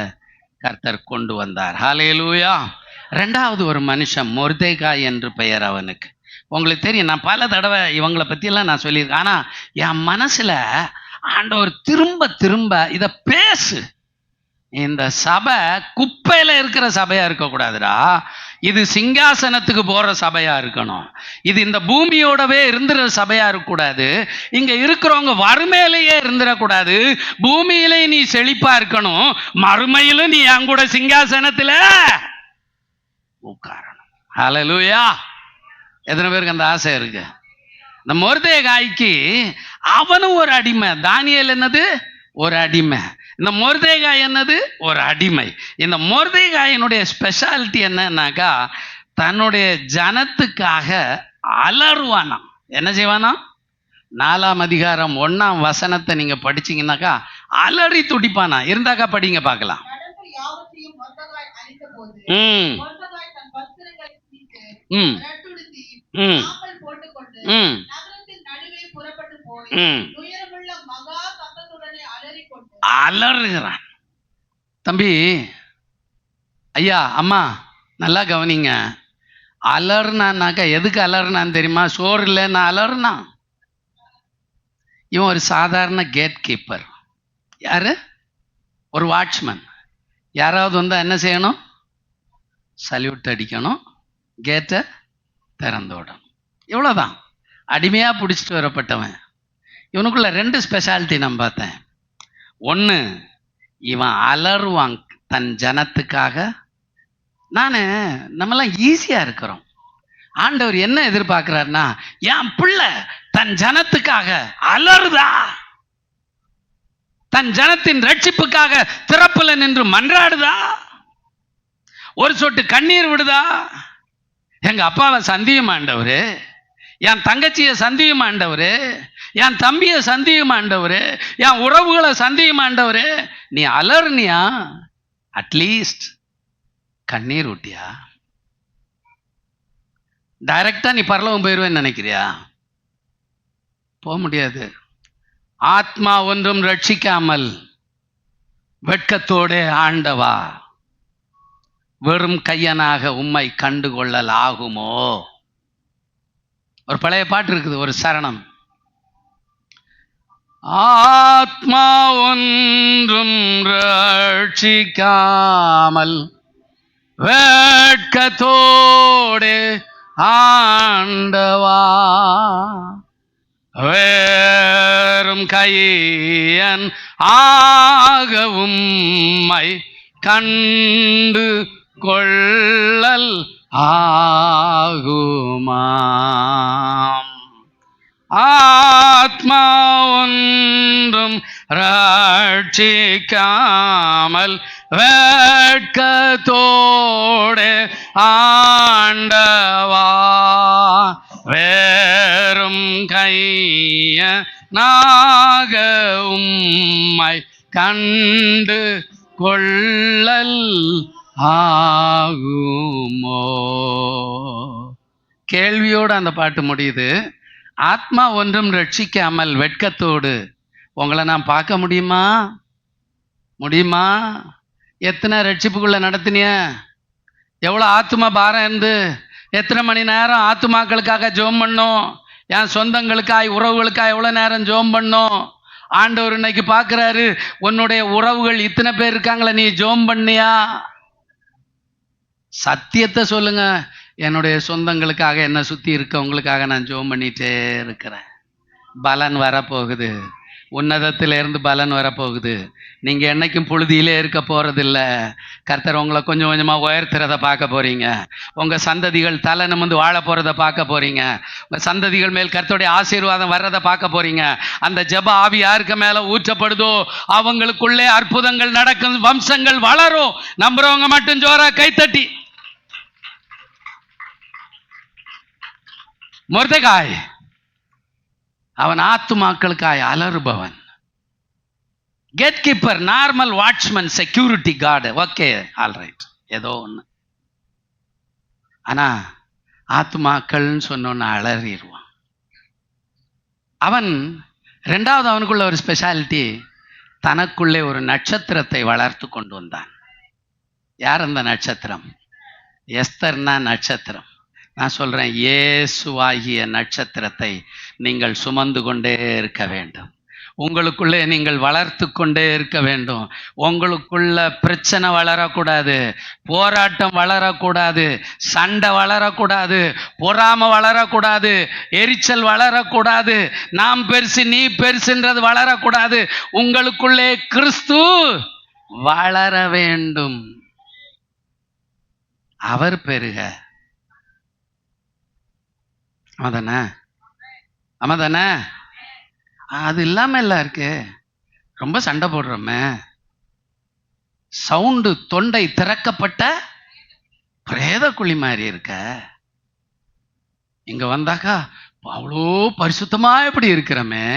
கர்த்தர் கொண்டு வந்தார். ஹல்லேலூயா. 2வது ஒரு மனுஷன், மொர்தெகாய் என்று பெயர் அவனுக்கு. உங்களுக்கு தெரியும், நான் பல தடவை இவங்களை பற்றியெல்லாம் நான் சொல்லியிருக்கேன். ஆனால் என் மனசில் ஆண்டவர் திரும்ப திரும்ப இதை பேசு, இந்த சபை குப்பையில் இருக்கிற சபையாக இருக்கக்கூடாதுடா, இது சிங்காசனத்துக்கு போகிற சபையாக இருக்கணும். இது இந்த பூமியோடவே இருந்துற சபையாக இருக்கக்கூடாது. இங்கே இருக்கிறவங்க வறுமையிலேயே இருந்துடக்கூடாது. பூமியிலே நீ செழிப்பாக இருக்கணும், மறுமையிலும் நீ என் கூட சிங்காசனத்தில் உட்காரணும். ஹல்லேலூயா. எத்தனை பேருக்கு அந்த ஆசை இருக்கு? இந்த மொர்தெகாய்க்கு அவனும் ஒரு அடிமை. தானியேல் என்னது? ஒரு அடிமை. இந்த மொர்தெகாய் என்னது? ஒரு அடிமை. இந்த மொர்தெகாயினுடைய ஸ்பெஷாலிட்டி என்னன்னாக்கா, தன்னுடைய ஜனத்துக்காக அலறுவானாம். என்ன செய்வானா? 4ஆம் அதிகாரம் 1ஆம் வசனத்தை நீங்க படிச்சீங்கன்னாக்கா அலறி துடிப்பானா. இருந்தாக்கா படிங்க பார்க்கலாம். அலறுகிறான். தம்பி, ஐயா, அம்மா, நல்லா கவனிங்க. அலர்னானாக்கா எதுக்கு அலர்னான்னு தெரியுமா? சோறு இல்லைன்னு அலர்னா. இவன் ஒரு சாதாரண கேட் கீப்பர். யாரு? ஒரு வாட்ச்மேன். யாராவது வந்தா என்ன செய்யணும்? சல்யூட் அடிக்கணும், கேட்டை திறந்து விடணும். இவ்வளோதான். அடிமையாக பிடிச்சிட்டு வரப்பட்டவன். இவனுக்குள்ள 2 ஸ்பெஷாலிட்டி நான் பார்த்தேன். ஒன்று, இவன் அலறுவான் தன் ஜனத்துக்காக. நம்மெல்லாம் ஈஸியாக இருக்கிறோம். ஆண்டவர் என்ன எதிர்பார்க்கிறார்னா, என் பிள்ளை தன் ஜனத்துக்காக அலறுதா, தன் ஜனத்தின் ரட்சிப்புக்காக திறப்புல நின்று மன்றாடுதா, ஒரு சொட்டு கண்ணீர் விடுதா. எங்க அப்பாவை சந்தியும் ஆண்டவரு, என் தங்கச்சியை சந்தியும் ஆண்டவரு, என் தம்பியை சந்தியும் ஆண்டவரு, என் உறவுகளை சந்தியும் ஆண்டவரு. நீ அலர்னியா? அட்லீஸ்ட் கண்ணீர் விட்டியா? டைரக்டா நீ பரலோகம் போயிடுவேன்னு நினைக்கிறியா? போக முடியாது. ஆத்மா ஒன்றும் ரட்சிக்காமல் வெட்கத்தோடு ஆண்டவா, வெறும் கையனாக உம்மை கண்டுகொள்ளல் ஆகுமோ? ஒரு பழைய பாட்டு இருக்குது, ஒரு சரணம். ஆத்மா ஒன்றும் ரட்சிக்காமல் வெட்கத்தோடு ஆண்டவா, வேறும் கையன் ஆகவும் மை கண்டு கொள்ளல் ஆகுமாம். ஆத்மா ஒன்றும் ரட்சிக்காமல் வெட்கத்தோடு ஆண்டவா, வேறும் கையனாக உம்மை கண்டு கொள்ளல் ஆகுமோ? கேள்வியோடு அந்த பாட்டு முடியுது. ஆத்மா ஒன்றும் ரட்சிக்காமல் வெட்கத்தோடு உங்களை நான் பார்க்க முடியுமா? முடியுமா? எத்தனை ரட்சிப்புக்குள்ள நடத்தினிய? எவ்வளோ ஆத்மா பாரம் இருந்து எத்தனை மணி நேரம் ஆத்மாக்களுக்காக ஜெபம் பண்ணோம்? என் சொந்தங்களுக்காய் உறவுகளுக்காக எவ்வளோ நேரம் ஜெபம் பண்ணோம்? ஆண்டவர் இன்னைக்கு பார்க்குறாரு, உன்னுடைய உறவுகள் இத்தனை பேர் இருக்காங்களே, நீ ஜெபம் பண்ணியா? சத்தியத்தை சொல்லுங்க. என்னுடைய சொந்தங்களுக்காக, என்னை சுற்றி இருக்கவங்களுக்காக நான் ஜெபம் பண்ணிட்டே இருக்கிறேன். பலன் வரப்போகுது. உன்னதத்திலிருந்து பலன் வரப்போகுது. நீங்கள் என்னைக்கும் புழுதியிலே இருக்க போகிறதில்ல. கர்த்தர் உங்களை கொஞ்சம் கொஞ்சமாக உயர்த்துறதை பார்க்க போகிறீங்க. உங்கள் சந்ததிகள் தலை நிமிர்ந்து வாழ போகிறத பார்க்க போகிறீங்க. உங்கள் சந்ததிகள் மேல் கர்த்தருடைய ஆசீர்வாதம் வர்றதை பார்க்க போகிறீங்க. அந்த ஜெப ஆவி யாருக்கு மேலே ஊற்றப்படுதோ அவங்களுக்குள்ளே அற்புதங்கள் நடக்கும், வம்சங்கள் வளரும். நம்புறவங்க மட்டும் ஜோரா கைத்தட்டி. மொர்தெகாய் அவன் ஆத்துமாக்களுக்காய் அலறுபவன். Gate keeper, normal watchman, security guard. Okay, alright, ஏதோ ஒன்று. ஆனா ஆத்துமாக்கள்னு சொன்னோன்னு அலறிடுவான் அவன். ரெண்டாவது, அவனுக்குள்ள ஒரு ஸ்பெஷாலிட்டி, தனக்குள்ளே ஒரு நட்சத்திரத்தை வளர்த்து கொண்டு வந்தான். யார் அந்த நட்சத்திரம்? எஸ்தர்னா நட்சத்திரம். நான் சொல்றேன், இயேசுவாகிய நட்சத்திரத்தை நீங்கள் சுமந்து கொண்டே இருக்க வேண்டும். உங்களுக்குள்ளே நீங்கள் வளர்த்து கொண்டே இருக்க வேண்டும். உங்களுக்குள்ள பிரச்சனை வளரக்கூடாது, போராட்டம் வளரக்கூடாது, சண்டை வளரக்கூடாது, பொறாமை வளரக்கூடாது, எரிச்சல் வளரக்கூடாது, நாம் பெருசு நீ பெருசுன்றது வளரக்கூடாது. உங்களுக்குள்ளே கிறிஸ்து வளர வேண்டும். அவர் பெருக. ஆமாதானே? ஆமாதானே? அது இல்லாம எல்லாம் இருக்கு. ரொம்ப சண்டை போடுறோமே, சவுண்டு தொண்டை திறக்கப்பட்ட பிரேத குழி மாதிரி இருக்க. இங்க வந்தாக்கா அவ்வளோ பரிசுத்தமா எப்படி இருக்கிறோமே,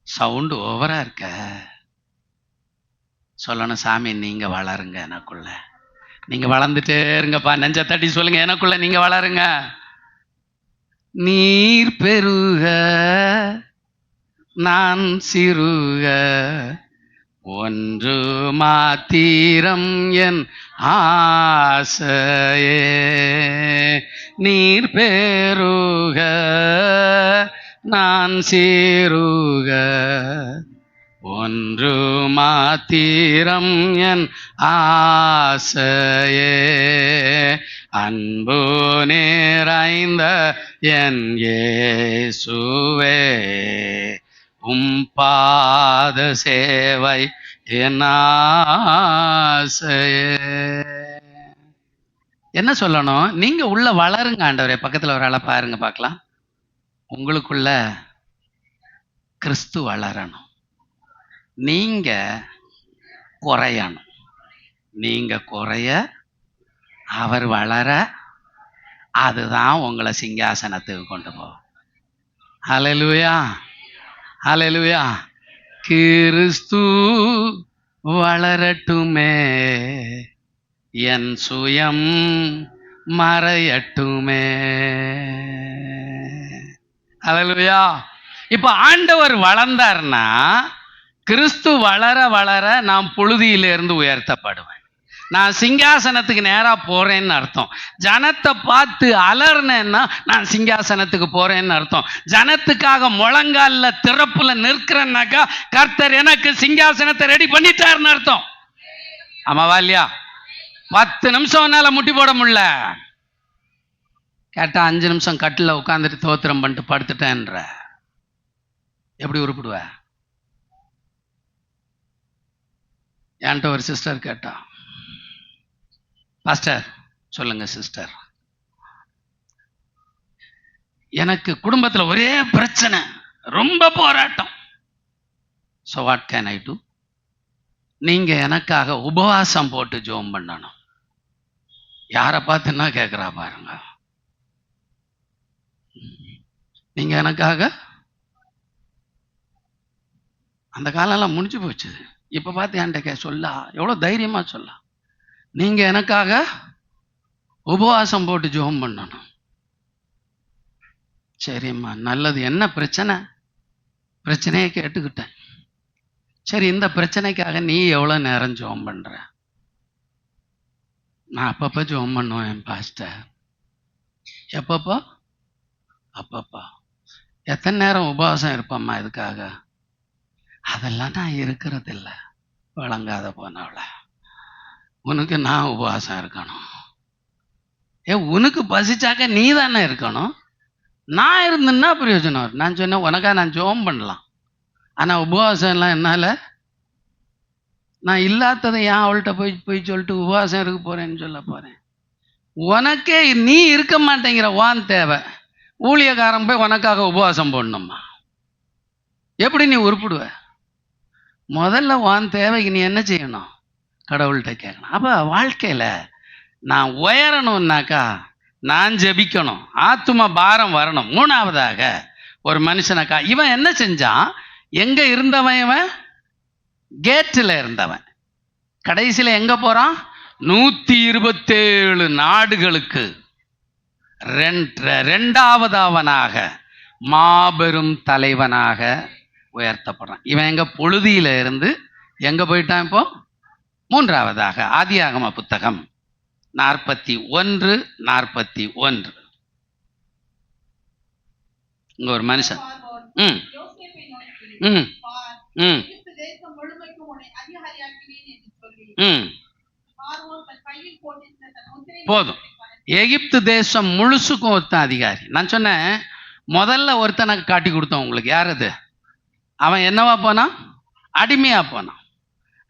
சவுண்டு ஓவரா இருக்க. சொல்லணும், சாமி நீங்க வளருங்க எனக்குள்ள. நீங்க வளர்ந்துட்டே இருங்கப்பா. நெஞ்ச தட்டி சொல்லுங்க, எனக்குள்ள நீங்க வளருங்க. நீர் பெருக நான் சிறுக, ஒன்று மாத்திரம் என் ஆசையே. நீர் பெருக நான் சிறுக, ஒன்று மாத்திரம் என் ஆசையே. அன்பு நிறைந்த என் இயேசுவே, பாத சேவை என் ஆசையே. என்ன சொல்லணும்? நீங்க உள்ள வளருங்க ஆண்டவரே. பக்கத்துல ஒரு ஆளை பாருங்க பார்க்கலாம். உங்களுக்குள்ள கிறிஸ்து வளரணும். நீங்க குறையணும். நீங்க குறைய அவர் வளர, அதுதான் உங்களை சிங்காசனத்துக்கு கொண்டு போகும். ஹல்லேலூயா, ஹல்லேலூயா. கிறிஸ்து வளரட்டுமே, என் சுயம் மறையட்டுமே. ஹல்லேலூயா. இப்ப ஆண்டவர் வளர்ந்தார்னா, கிறிஸ்து வளர வளர நாம் புழுதியிலிருந்து உயர்த்தப்படுவேன். நான் சிங்காசனத்துக்கு நேரா போறேன்னு அர்த்தம். ஜனத்தை பார்த்து அலர்னேன்னா நான் சிங்காசனத்துக்கு போறேன்னு அர்த்தம். ஜனத்துக்காக முழங்கால திறப்புல நிற்கிறேன்னாக்கா கர்த்தர் எனக்கு சிங்காசனத்தை ரெடி பண்ணிட்டாருன்னு அர்த்தம். ஆமாவா இல்லையா? 10 நிமிஷம் என்னால முட்டி போட முடியல, கேட்டா 5 நிமிஷம் கட்டில உட்காந்துட்டு தோத்திரம் பண்ணிட்டு படுத்துட்டேன்ற. எப்படி உருப்பிடுவ? என்கிட்ட ஒரு சிஸ்டர் கேட்டா, பாஸ்டர் சொல்லுங்க சிஸ்டர், எனக்கு குடும்பத்தில் ஒரே பிரச்சனை, ரொம்ப போராட்டம். So what can I do? நீங்க எனக்காக உபவாசம் போட்டு ஜெபம் பண்ணணும். யாரை பார்த்துன்னா கேட்குறா பாருங்க. நீங்க எனக்காக, அந்த காலம்லாம் முடிஞ்சு போச்சு. இப்ப பார்த்து என்கிட்ட சொல்லா, எவ்வளோ தைரியமா சொல்லா, நீங்க எனக்காக உபவாசம் போட்டு ஜெபம் பண்ணணும். சரிம்மா, நல்லது. என்ன பிரச்சனை? பிரச்சனையை கேட்டுக்கிட்டேன். சரி, இந்த பிரச்சனைக்காக நீ எவ்வளோ நேரம் ஜெபம் பண்ற? நான் அப்பப்போ ஜெபம் பண்ணுவேன் பாஸ்டர். எப்பப்போ? அப்பப்போ. எத்தனை நேரம் உபவாசம் இருப்பம்மா இதுக்காக? அதெல்லாம் நான் இருக்கிறது இல்லை. வழங்காத போனவள, உனக்கு நான் உபவாசம் இருக்கணும். உனக்கு பசிச்சாக்க நீ தானே இருக்கணும். நான் இருந்தேன்னா பிரயோஜனம். நான் சொன்னேன், உனக்கா நான் ஜெபம் பண்ணலாம். ஆனா உபவாசம் எல்லாம் என்னால, நான் இல்லாததை ஏன் அவள்கிட்ட போய் போய் சொல்லிட்டு உபவாசம் இருக்க போறேன்னு சொல்ல போறேன்? உனக்கே நீ இருக்க மாட்டேங்கிற, வான் தேவை, ஊழியக்காரன் போய் உனக்காக உபவாசம் போடணுமா? எப்படி நீ உருப்பிடுவ? முதல்ல வான் தேவைக்கு நீ என்ன செய்யணும்? கடவுள்கிட்ட கேட்கணும். அப்ப வாழ்க்கையில நான் உயரணும்னாக்கா நான் ஜெபிக்கணும், ஆத்தும பாரம் வரணும். மூணாவதாக ஒரு மனுஷனாக்கா இவன் என்ன செஞ்சான்? எங்க இருந்தவன்? இவன் கேட்டில் இருந்தவன். கடைசியில எங்க போறான்? 127 நாடுகளுக்கு இரண்டாவதாவனாக மாபெரும் தலைவனாக உயர்த்தப்படுறான். இவன் எங்க பொழுதியில இருந்து எங்க போயிட்டான்? இப்போ மூன்றாவதாக ஆதியாகம புத்தகம் 41:41. இங்க ஒரு மனுஷன் போதும். எகிப்து தேசம் முழுசுக்கும் ஒருத்தன் அதிகாரி. நான் சொன்னேன் முதல்ல ஒருத்தனை காட்டி கொடுத்தோம் உங்களுக்கு. யார் அது? அவன் என்னவா போனான்? அடிமையா போனான்.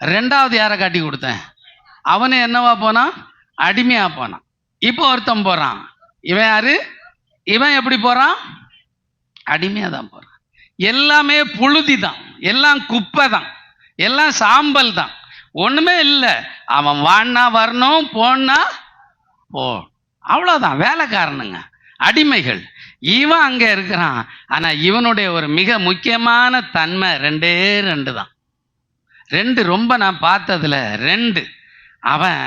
ரெண்டாவது யாரை காட்டி கொடுத்தேன்? அவனு என்னவா போனான்? அடிமையா போனான். இப்போ ஒருத்தன் போறான். இவன் யாரு? இவன் எப்படி போறான்? அடிமையா தான் போறான். எல்லாமே புழுதி தான், எல்லாம் குப்பை தான், எல்லாம் சாம்பல் தான், ஒண்ணுமே இல்லை. அவன் வான்னா வரணும், போனா போ, அவ்வளவுதான். வேலைக்காரனுங்க, அடிமைகள். இவன் அங்க இருக்கிறான். ஆனா இவனுடைய ஒரு மிக முக்கியமான தன்மை ரெண்டே தான். ரொம்ப நான் பார்த்ததுல 2. அவன்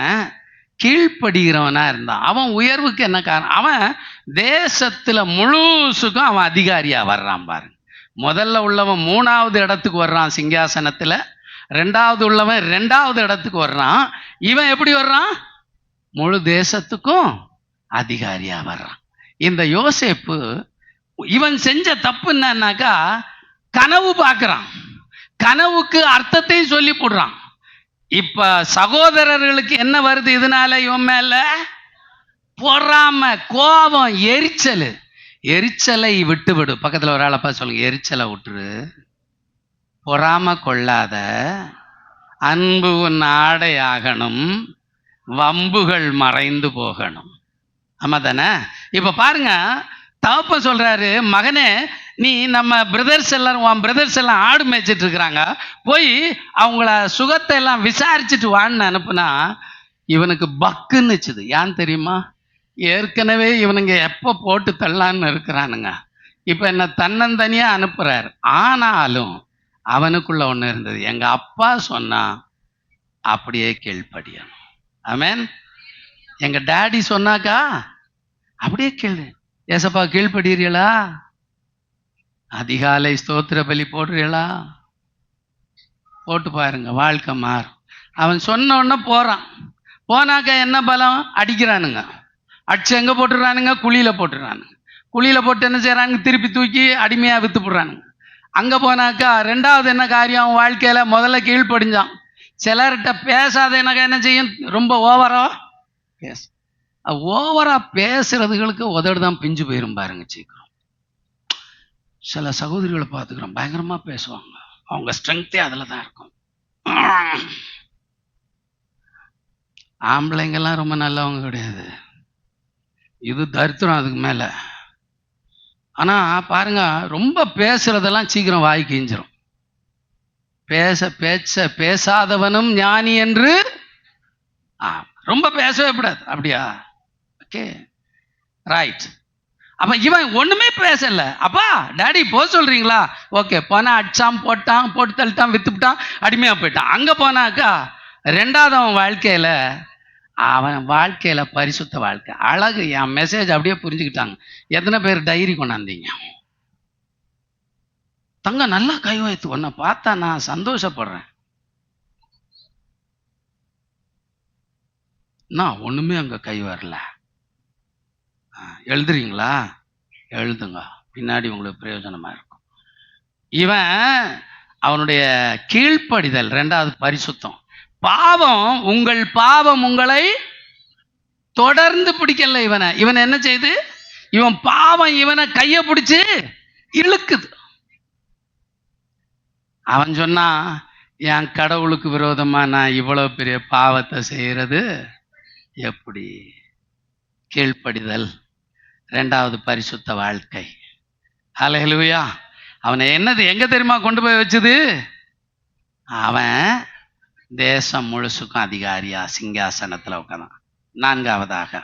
கீழ்ப்படுகிறவனா இருந்தான். அவன் உயர்வுக்கு என்ன காரணம்? அவன் தேசத்துல முழுசுக்கும் அவன் அதிகாரியா வர்றான் பாருங்க. முதல்ல உள்ளவன் 3வது இடத்துக்கு வர்றான் சிங்காசனத்துல. 2வது உள்ளவன் 2வது இடத்துக்கு வர்றான். இவன் எப்படி வர்றான்? முழு தேசத்துக்கும் அதிகாரியா வர்றான். இந்த யோசேப்பு இவன் செஞ்ச தப்பு என்னன்னாக்கா, கனவு பார்க்கிறான், கனவுக்கு அர்த்தத்தை சொல்லி போடுறான். இப்ப சகோதரர்களுக்கு என்ன வருது இதனால? இவன் மேல பொறாம, கோபம், எரிச்சல். எரிச்சலை விட்டு விடு. பக்கத்துல ஒரு ஆளப்பா சொல்லுங்க, எரிச்சலை விட்டுரு. பொறாம கொள்ளாத, அன்பு உன் ஆடை ஆகணும், வம்புகள் மறைந்து போகணும். ஆமா தானே? இப்ப பாருங்க, தகப்ப சொல்றாரு, மகனே நீ நம்ம பிரதர்ஸ் எல்லாரும், உன் பிரதர்ஸ் எல்லாம் ஆடு மேய்ச்சிட்டு இருக்கிறாங்க, போய் அவங்கள சுகத்தை எல்லாம் விசாரிச்சுட்டு வான்னு அனுப்புனா இவனுக்கு பக்குன்னுச்சுது. ஏன் தெரியுமா? ஏற்கனவே இவனுங்க எப்போ போட்டு தள்ளான்னு இருக்கிறானுங்க. இப்போ என்ன தன்னந்தனியா அனுப்புறாரு. ஆனாலும் அவனுக்குள்ள ஒன்று இருந்தது, எங்க அப்பா சொன்னா அப்படியே கீழ்ப்படியணும். ஆமென். எங்க டாடி சொன்னாக்கா அப்படியே கேளு. ஏசப்பா கீழ்ப்படுறீங்களா? அதிகாலை ஸ்தோத்திர பலி போடுறீங்களா? போட்டு பாருங்க, வாழ்க்கை மாறும். அவன் சொன்ன உடனே போறான். போனாக்கா என்ன பலம்? அடிக்கிறானுங்க. அடிச்சு எங்க போட்டுறானுங்க? குழியில போட்டுறானுங்க. குழியில போட்டு என்ன செய்யறானுங்க? திருப்பி தூக்கி அடிமையா வித்து போடுறானுங்க. அங்க போனாக்கா 2வது என்ன காரியம்? வாழ்க்கையில முதல்ல கீழ்ப்படிஞ்சான். சிலர்கிட்ட பேசாத என்ன செய்யும்? ரொம்ப ஓவரா பேச. ஓவரா பேசுறதுகளுக்கு உதடுதான் பிஞ்சு போயிரும் பாருங்க சீக்கிரம். சில சகோதரிகளை பார்த்துக்கிறோம், பயங்கரமா பேசுவாங்க. அவங்க ஸ்ட்ரென்த்தே அதுல தான் இருக்கும். ஆம்பளைங்கெல்லாம் ரொம்ப நல்லவங்க கிடையாது, இது தரித்திரம் அதுக்கு மேல. ஆனா பாருங்க, ரொம்ப பேசுறதெல்லாம் சீக்கிரம் வாய் கிஞ்சிரும். பேசாதவனும் ஞானி என்று. ரொம்ப பேசவே கூடாது. அப்படியா? Okay, right. அப்ப இவன் ஒண்ணுமே பேசல. அப்பா டாடி போக சொல்றீங்களா? ஓகே. போனா அடிச்சான், போட்டான், போட்டு தள்ளிட்டான், வித்துட்டான், அடிமையா போயிட்டான். அங்க போனாக்கா 2வது அவன் வாழ்க்கையில பரிசுத்த வாழ்க்கை. அழகு. என் மெசேஜ் அப்படியே புரிஞ்சுக்கிட்டாங்க. எத்தனை பேர் டைரி கொண்டாந்தீங்க? தங்க நல்லா கை வைத்து ஒன்ன பார்த்தா நான் சந்தோஷப்படுறேன். நான் ஒண்ணுமே அங்க கை வரல. எழுதுறீங்களா? எழுதுங்க, பின்னாடி உங்களுக்கு பிரயோஜனமா இருக்கும். இவன் அவனுடைய கீழ்ப்படிதல் 2வது பரிசுத்தம். உங்கள் பாவம் உங்களை தொடர்ந்து பிடிக்கல. இவன் என்ன செய்து? இவன் பாவம் இவனை கைய பிடிச்சு இழுக்குது. அவன் சொன்னான், என் கடவுளுக்கு விரோதமா நான் இவ்வளவு பெரிய பாவத்தை செய்யறது எப்படி? கீழ்ப்படிதல், இரண்டாவது பரிசுத்த வாழ்க்கை. ஹல்லேலூயா. அவனை எங்க தெரியுமா கொண்டு போய் வச்சது? அவன் தேசம் முழுசுக்கும் அதிகாரியா சிங்காசனத்துல உட்கார்ந்தான். நான்காவதாக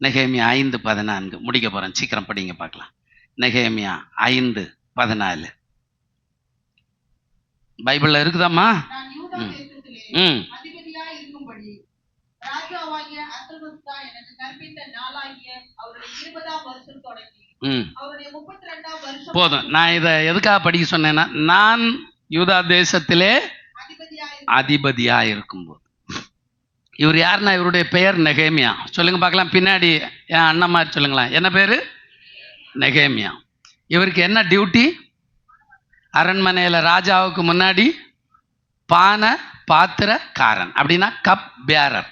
நெகேமியா 5:14 முடிக்க போறேன், சீக்கிரம் படிங்க பார்க்கலாம். நெகேமியா 5:14 பைபிள்ல இருக்குதாம்மா? ம். போதும். நான் இதை எதுக்காக படிக்க சொன்னேன்னா, நான் யூதா தேசத்திலே அதிபதியா இருக்கும்போது. இவர் யாருன்னா, இவருடைய பெயர் நெகேமியா. சொல்லுங்க பார்க்கலாம். பின்னாடி என் அண்ணன் மாதிரி சொல்லுங்களேன். என்ன பேரு? நெகேமியா. இவருக்கு என்ன டியூட்டி? அரண்மனையில் ராஜாவுக்கு முன்னாடி பானை பாத்திரக்காரன், அப்படின்னா கப் பேரர்.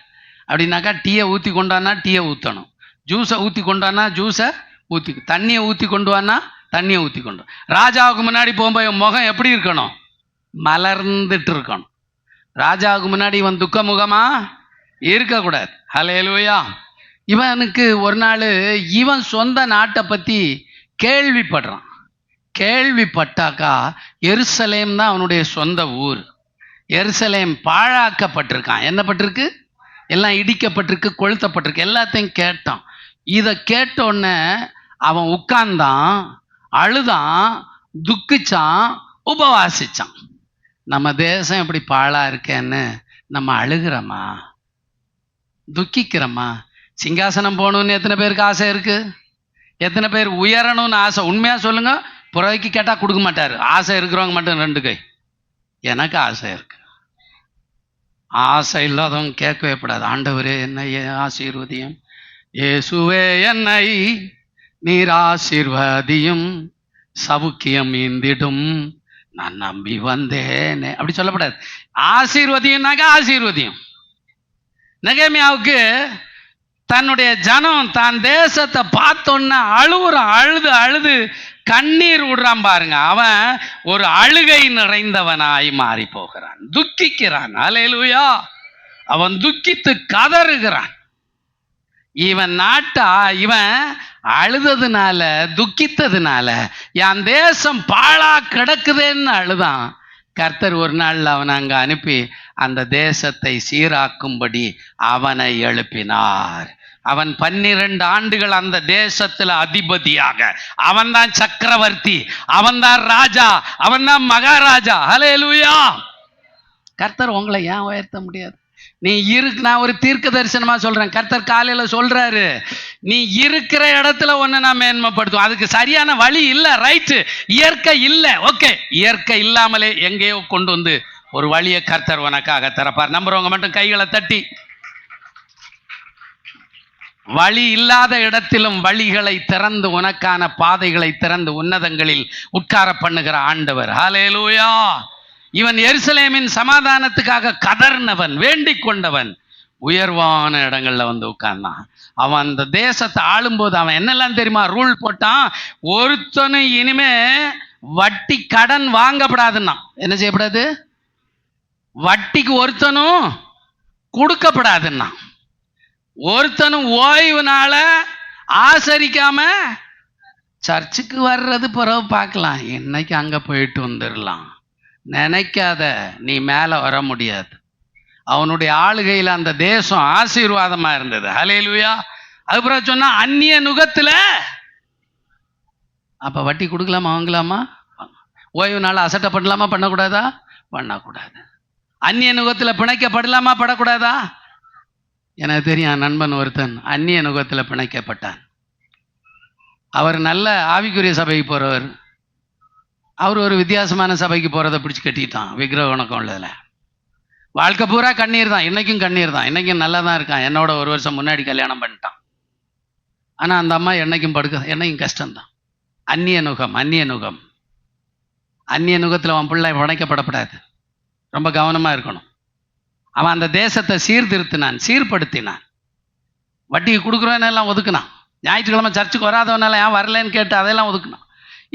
அப்படின்னாக்கா டீயை ஊற்றி கொண்டானா டீயை ஊற்றணும், ஜூஸை ஊற்றி கொண்டானா ஜூஸை ஊற்றி, தண்ணியை ஊற்றி கொண்டு வானா தண்ணியை ஊற்றி கொண்டு. ராஜாவுக்கு முன்னாடி போகும்போது முகம் எப்படி இருக்கணும்? மலர்ந்துட்டு இருக்கணும். ராஜாவுக்கு முன்னாடி இவன் துக்க முகமா இருக்கக்கூடாது. ஹல்லேலூயா. இவனுக்கு ஒரு நாள் இவன் சொந்த நாட்டை பற்றி கேள்விப்படுறான். கேள்விப்பட்டாக்கா எருசலேம் தான் அவனுடைய சொந்த ஊர். எருசலேம் பாழாக்கப்பட்டிருக்கான். என்ன பட்டிருக்கு? எல்லாம் இடிக்கப்பட்டிருக்கு, கொளுத்தப்பட்டிருக்கு. எல்லாத்தையும் கேட்டான். இதை கேட்டோடனே அவன் உட்கார்ந்தான், அழுதான், துக்கிச்சான், உபவாசிச்சான். நம்ம தேசம் எப்படி பாழா இருக்கேன்னு நம்ம அழுகிறோமா, துக்கிக்கிறோமா? சிங்காசனம் போகணும்னு எத்தனை பேருக்கு ஆசை இருக்கு? எத்தனை பேர் உயரணும்னு ஆசை? உண்மையா சொல்லுங்க. புறவைக்கு கேட்டா கொடுக்க மாட்டாரு. ஆசை இருக்கிறவங்க மட்டும் 2 கை. எனக்கு ஆசை இருக்கு. ஆசை இல்லாதவங்க கேட்கவே கூடாது. ஆண்டவரே என்னை ஆசீர்வதியும், இயேசுவே என்னை நீர் ஆசீர்வதியும், சவுக்கியம் ஈந்திடும் நான் நம்பி வந்தேனே, அப்படி சொல்லக்கூடாது. ஆசீர்வதியும்னாக்க ஆசீர்வதியும். நெகேமியாவுக்கு தன்னுடைய ஜனம் தான் தேசத்தை பார்த்தோன்னா அழுது அழுது கண்ணீர் விடுறான் பாருங்க. அவன் ஒரு அழுகை நிறைந்தவனாய் மாறி போகிறான், துக்கிக்கிறான். ஹல்லேலூயா. அவன் துக்கித்து கதறுகிறான். இவன் இவன் அழுததுனால, துக்கித்ததுனால என் தேசம் பாழா கிடக்குதுன்னு அழுதான். கர்த்தர் ஒரு நாள் அவனை அங்க அனுப்பி அந்த தேசத்தை சீராக்கும்படி அவனை எழுப்பினார். அவன் 12 ஆண்டுகள் அந்த தேசத்துல அதிபதியாக, அவன்தான் சக்கரவர்த்தி, அவன்தான் ராஜா, அவன்தான் மகாராஜா. ஹல்லேலூயா. கர்த்தர் உங்களை ஏன் உயர்த்த முடியாது? நீ நான் ஒரு தீர்க்க தரிசனமா சொல்றேன். கர்த்தர் காலையில சொல்றாரு, நீ இருக்கிற இடத்துல ஒன்னு நான் மேன்மைப்படுத்தும். அதுக்கு சரியான வழி இல்ல, ரைட்டு, இயற்கை இல்ல, ஓகே. இயற்கை இல்லாமலே எங்கேயோ கொண்டு வந்து ஒரு வழியை கர்த்தர் உனக்காக திறப்பார். நம்புறவங்க மட்டும் கைகளை தட்டி. வழி இல்லாத இடத்திலும் வழிகளை திறந்து, உனக்கான பாதைகளை திறந்து உன்னதங்களில் உட்கார பண்ணுகிற ஆண்டவர். ஹல்லேலூயா. இவன் எருசலேமின் சமாதானத்துக்காக கதர்னவன், வேண்டிக் கொண்டவன். உயர்வான இடங்கள்ல வந்து உட்கார்ந்தான். அவன் அந்த தேசத்தை ஆளும்போது அவன் என்னெல்லாம் தெரியுமா ரூல் போட்டான்? ஒருத்தனும் இனிமே வட்டி கடன் வாங்கப்படாதுன்னா. என்ன செய்யப்படாது? வட்டிக்கு ஒருத்தனும் கொடுக்கப்படாதுன்னா. ஒருத்தனும் ஓய்வு நாள ஆசரிக்காம சர்ச்சுக்கு வர்றது பிறகு பார்க்கலாம், இன்னைக்கு அங்க போயிட்டு வந்துடலாம் நினைக்காத, நீ மேல வர முடியாது. அவனுடைய ஆளுகையில் அந்த தேசம் ஆசீர்வாதமா இருந்தது. ஹல்லேலூயா. அதுக்கப்புறம் சொன்னா அந்நிய நுகத்துல. அப்ப வட்டி கொடுக்கலாமா, வாங்கலாமா? ஓய்வு நாள் அசட்டை பண்ணலாமா, பண்ணக்கூடாதா? பண்ணக்கூடாது. அந்நிய நுகத்துல பிணைக்கப்படலாமா, படக்கூடாதா? எனக்கு தெரியும், நண்பன் ஒருத்தன் அந்நிய நுகத்துல பிணைக்கப்பட்டான். அவர் நல்ல ஆவிக்குரிய சபைக்கு போறவர். அவர் ஒரு வித்தியாசமான சபைக்கு போறதை பிடிச்சு கட்டிட்டான். விக்கிரக வணக்கம் உள்ளதுல வாழ்க்கை பூரா கண்ணீர் தான். இன்னைக்கும் கண்ணீர் தான். இன்னைக்கும் நல்லா தான் இருக்கான். என்னோட 1 வருஷம் முன்னாடி கல்யாணம் பண்ணிட்டான். ஆனா அந்த அம்மா என்னைக்கும் கஷ்டம்தான். அந்நிய நுகம். அந்நிய நுகத்துல அவன் பிள்ளை பிணைக்கப்படப்படாது. ரொம்ப கவனமா இருக்கணும். அவன் அந்த தேசத்தை சீர்படுத்தினான். வட்டிக்கு கொடுக்குறவனெல்லாம் ஒதுக்குனான். ஞாயிற்றுக்கிழமை சர்ச்சுக்கு வராதவனெல்லாம் ஏன் வரலன்னு கேட்டு அதையெல்லாம் ஒதுக்குனான்.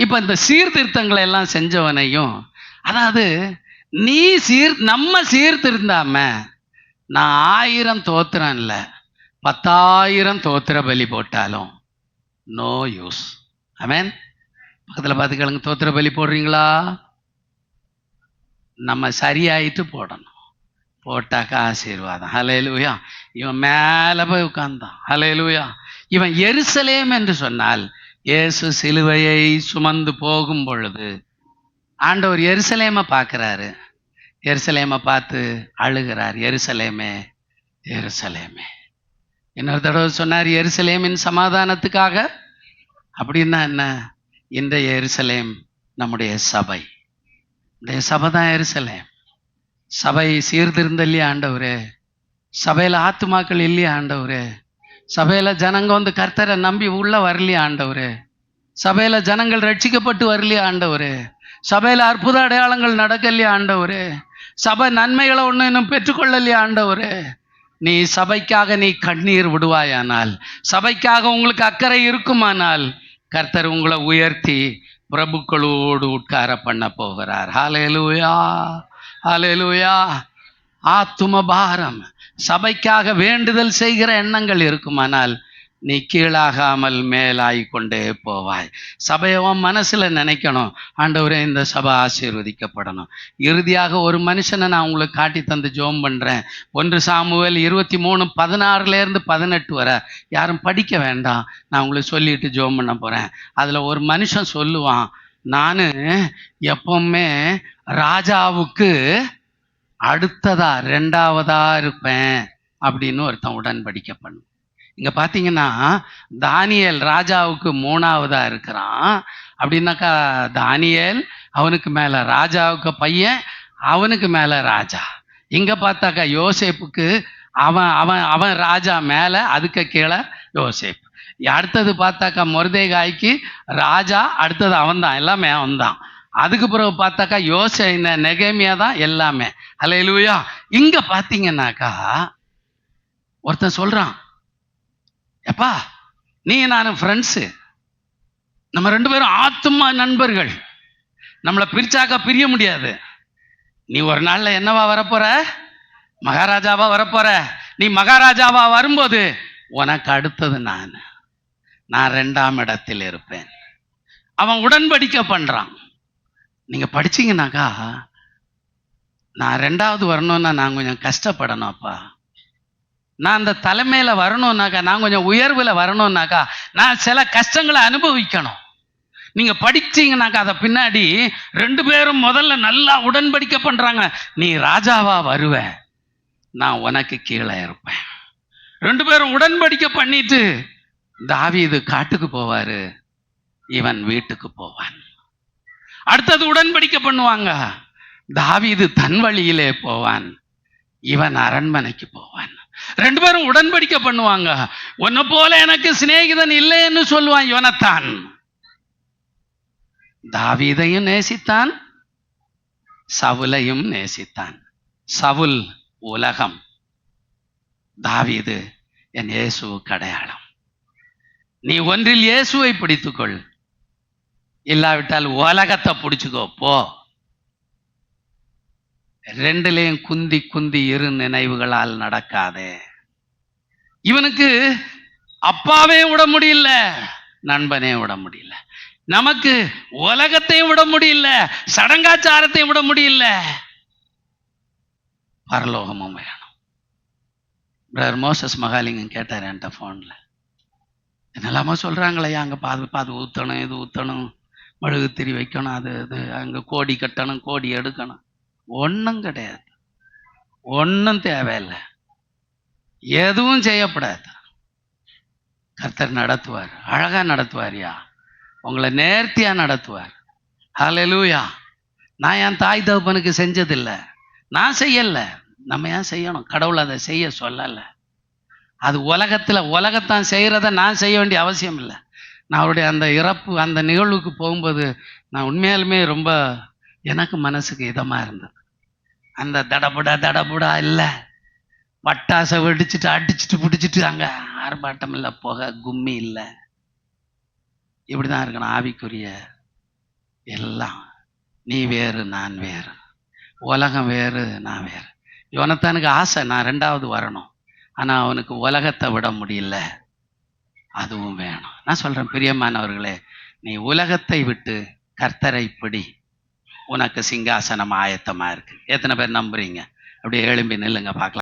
இப்போ இந்த சீர்திருத்தங்களை எல்லாம் செஞ்சவனையும் அதாவது நம்ம சீர்திருந்தாம நான் 1000 தோத்திரம் இல்லை 10,000 தோத்திர பலி போட்டாலும் நோ யூஸ். ஆமென். பக்கத்தில் பார்த்துக்கலுங்க, தோத்திர பலி போடுறீங்களா? நம்ம சரியாயிட்டு போடணும். போட்டாக்கா ஆசீர்வாதம். ஹல்லேலூயா. இவன் மேலே போய் உட்கார்ந்தான். ஹல்லேலூயா. இவன் எருசலேம் என்று சொன்னால் இயேசு சிலுவையை சுமந்து போகும் பொழுது ஆண்டவர் எருசலேமை பார்க்கிறாரு. எருசலேமை பார்த்து அழுகிறார். எருசலேமே எருசலேமே. இன்னொரு தடவை சொன்னார், எருசலேமின் சமாதானத்துக்காக. அப்படின்னா என்ன? இன்றைய எருசலேம் நம்முடைய சபை. இந்த சபை தான் எருசலேம். சபை சீர்திருந்த இல்லையா ஆண்டவரே? சபையில் ஆத்துமாக்கள் இல்லையா ஆண்டவரே? சபையில் ஜனங்க வந்து கர்த்தரை நம்பி உள்ள வரலையா ஆண்டவரே? சபையில் ஜனங்கள் ரட்சிக்கப்பட்டு வரலையா ஆண்டவரே? சபையில் அற்புத அடையாளங்கள் நடக்கலையா ஆண்டவரே? சபை நன்மைகளை ஒன்று இன்னும் பெற்றுக்கொள்ளலையா ஆண்டவரே? நீ சபைக்காக நீ கண்ணீர் விடுவாயானால், சபைக்காக உங்களுக்கு அக்கறை இருக்குமானால், கர்த்தர் உங்களை உயர்த்தி பிரபுக்களோடு உட்கார பண்ண போகிறார். ஹல்லேலூயா, ஹல்லேலூயா. ஆத்தும பாரம், சபைக்காக வேண்டுதல் செய்கிற எண்ணங்கள் இருக்குமானால் நீ கீழாகாமல் மேலாய் கொண்டே போவாய். சபையை மனசுல நினைக்கணும், ஆண்டவரே இந்த சபை ஆசீர்வதிக்கப்படணும். இறுதியாக ஒரு மனுஷனை நான் உங்களுக்கு காட்டி தந்து ஜோம் பண்றேன். 1 சாமுவேல் 23:16-18 வரை. யாரும் படிக்க வேண்டாம், நான் உங்களுக்கு சொல்லிட்டு ஜோம் பண்ண போறேன். அதுல ஒரு மனுஷன் சொல்லுவான், நான் எப்பவுமே ராஜாவுக்கு அடுத்ததா 2வதா இருப்பேன் அப்படின்னு ஒருத்தன் உடன்படிக்கை பண்ணும். இங்க பாத்தீங்கன்னா தானியேல் ராஜாவுக்கு 3வதா இருக்கிறான். அப்படின்னாக்கா தானியேல் அவனுக்கு மேல ராஜாவுக்கு பையன், அவனுக்கு மேல ராஜா. இங்க பார்த்தாக்கா யோசேப்புக்கு அவன் அவன் அவன் ராஜா மேல, அதுக்கு கீழே யோசேப். அடுத்தது பார்த்தாக்கா மொர்தெகாய்க்கு ராஜா, அடுத்தது அவன் தான், எல்லாமே அவன் தான். அதுக்கு பிறகு பார்த்தாக்கா நெகேமியா தான் எல்லாமே. ஹல்லேலூயா. இங்க பாத்தீங்கன்னாக்கா ஒருத்தன் சொல்றான், எப்பா நீ நானும் ஃப்ரெண்ட்ஸு, நம்ம 2 பேரும் ஆத்துமா நண்பர்கள், நம்மளை பிரிச்சாக்கா பிரிய முடியாது. நீ ஒரு நாள்ல என்னவா வரப்போற? மகாராஜாவா வரப்போற. நீ மகாராஜாவா வரும்போது உனக்கு அடுத்தது நான் 2ஆம் இடத்தில் இருப்பேன். அவன் உடன்படிக்கை பண்றான். நீங்க படிச்சீங்கன்னாக்கா, நான் 2வது வரணும்னா நான் கொஞ்சம் கஷ்டப்படணும் அப்பா. நான் அந்த தலைமையில வரணும்னாக்கா, நான் கொஞ்சம் உயர்வுல வரணும்னாக்கா, நான் சில கஷ்டங்களை அனுபவிக்கணும். நீங்க படிச்சீங்கன்னாக்கா அதை பின்னாடி 2 பேரும் முதல்ல நல்லா உடன்படிக்கை பண்றாங்க. நீ ராஜாவா வருவ, நான் உனக்கு கீழே இருப்பேன். 2 பேரும் உடன்படிக்கை பண்ணிட்டு தாவீது காட்டுக்கு போவாரு, இவன் வீட்டுக்கு போவான். அடுத்தது உடன்படிக்கை பண்ணுவாங்க, தாவீது தன் வழியிலே போவான், இவன் அரண்மனைக்கு போவான். 2 பேரும் உடன்படிக்கை பண்ணுவாங்க. உன்னை போல எனக்கு சிநேகிதன் இல்லைன்னு சொல்லுவான் யோனத்தான். தாவீதையும் நேசித்தான், சவுலையும் நேசித்தான். சவுல் உலகம், தாவீது என் இயேசுவுக்கு அடையாளம். நீ ஒன்றில் இயேசுவை பிடித்துக்கொள், இல்லாவிட்டால் உலகத்தை பிடிச்சுக்கோ போ. 2லையும் குந்தி குந்தி இரு நினைவுகளால் நடக்காதே. இவனுக்கு அப்பாவே விட முடியல, நண்பனே விட முடியல. நமக்கு உலகத்தையும் விட முடியல, சடங்காச்சாரத்தையும் விட முடியல, பரலோகமும் வேணும். பிரதர் மோசஸ் மகாலிங்கம் கேட்டார் என்கிட்ட ஃபோன்ல, என்னெல்லாமோ சொல்றாங்களையா, அங்கே பாது ஊற்றணும், இது ஊற்றணும், மெழுகுத்திரி வைக்கணும், அது இது அங்கே கோடி கட்டணும், கோடி எடுக்கணும். ஒன்றும் கிடையாது, ஒன்றும் தேவையில்லை, எதுவும் செய்யப்படாது. கர்த்தர் நடத்துவார், அழகா நடத்துவார்யா, உங்களை நேர்த்தியா நடத்துவார். ஹல்லேலூயா. நான் என் தாய் தகப்பனுக்கு செஞ்சதில்லை, நான் செய்யல, நம்ம ஏன் செய்யணும்? கடவுள் அதை செய்ய சொல்லலை. அது உலகத்தான் செய்கிறத நான் செய்ய வேண்டிய அவசியம் இல்லை. நான் அவருடைய அந்த இறப்பு அந்த நிகழ்வுக்கு போகும்போது நான் உண்மையாலுமே ரொம்ப எனக்கு மனசுக்கு இதமாக இருந்தது. அந்த தடபுடா இல்லை, பட்டாசை வெடிச்சுட்டு அடிச்சுட்டு பிடிச்சிட்டு அங்கே ஆர்ப்பாட்டம் இல்லை, புகை கும்மி இல்லை. இப்படி தான் இருக்கணும் ஆவிக்குரிய எல்லாம். நீ வேறு நான் வேறு, உலகம் வேறு நான் வேறு. யோனத்தானுக்கு ஆசை நான் ரெண்டாவது வரணும், ஆனா அவனுக்கு உலகத்தை விட முடியல, அதுவும் வேணும். நான் சொல்றேன் பிரியமானவர்களே, நீ உலகத்தை விட்டு கர்த்தரை பிடி, உனக்கு சிங்காசனம் ஆயத்தமா இருக்கு. எத்தனை பேர் நம்புறீங்க? அப்படியே எழும்பி நில்லுங்க பார்க்கலாம்.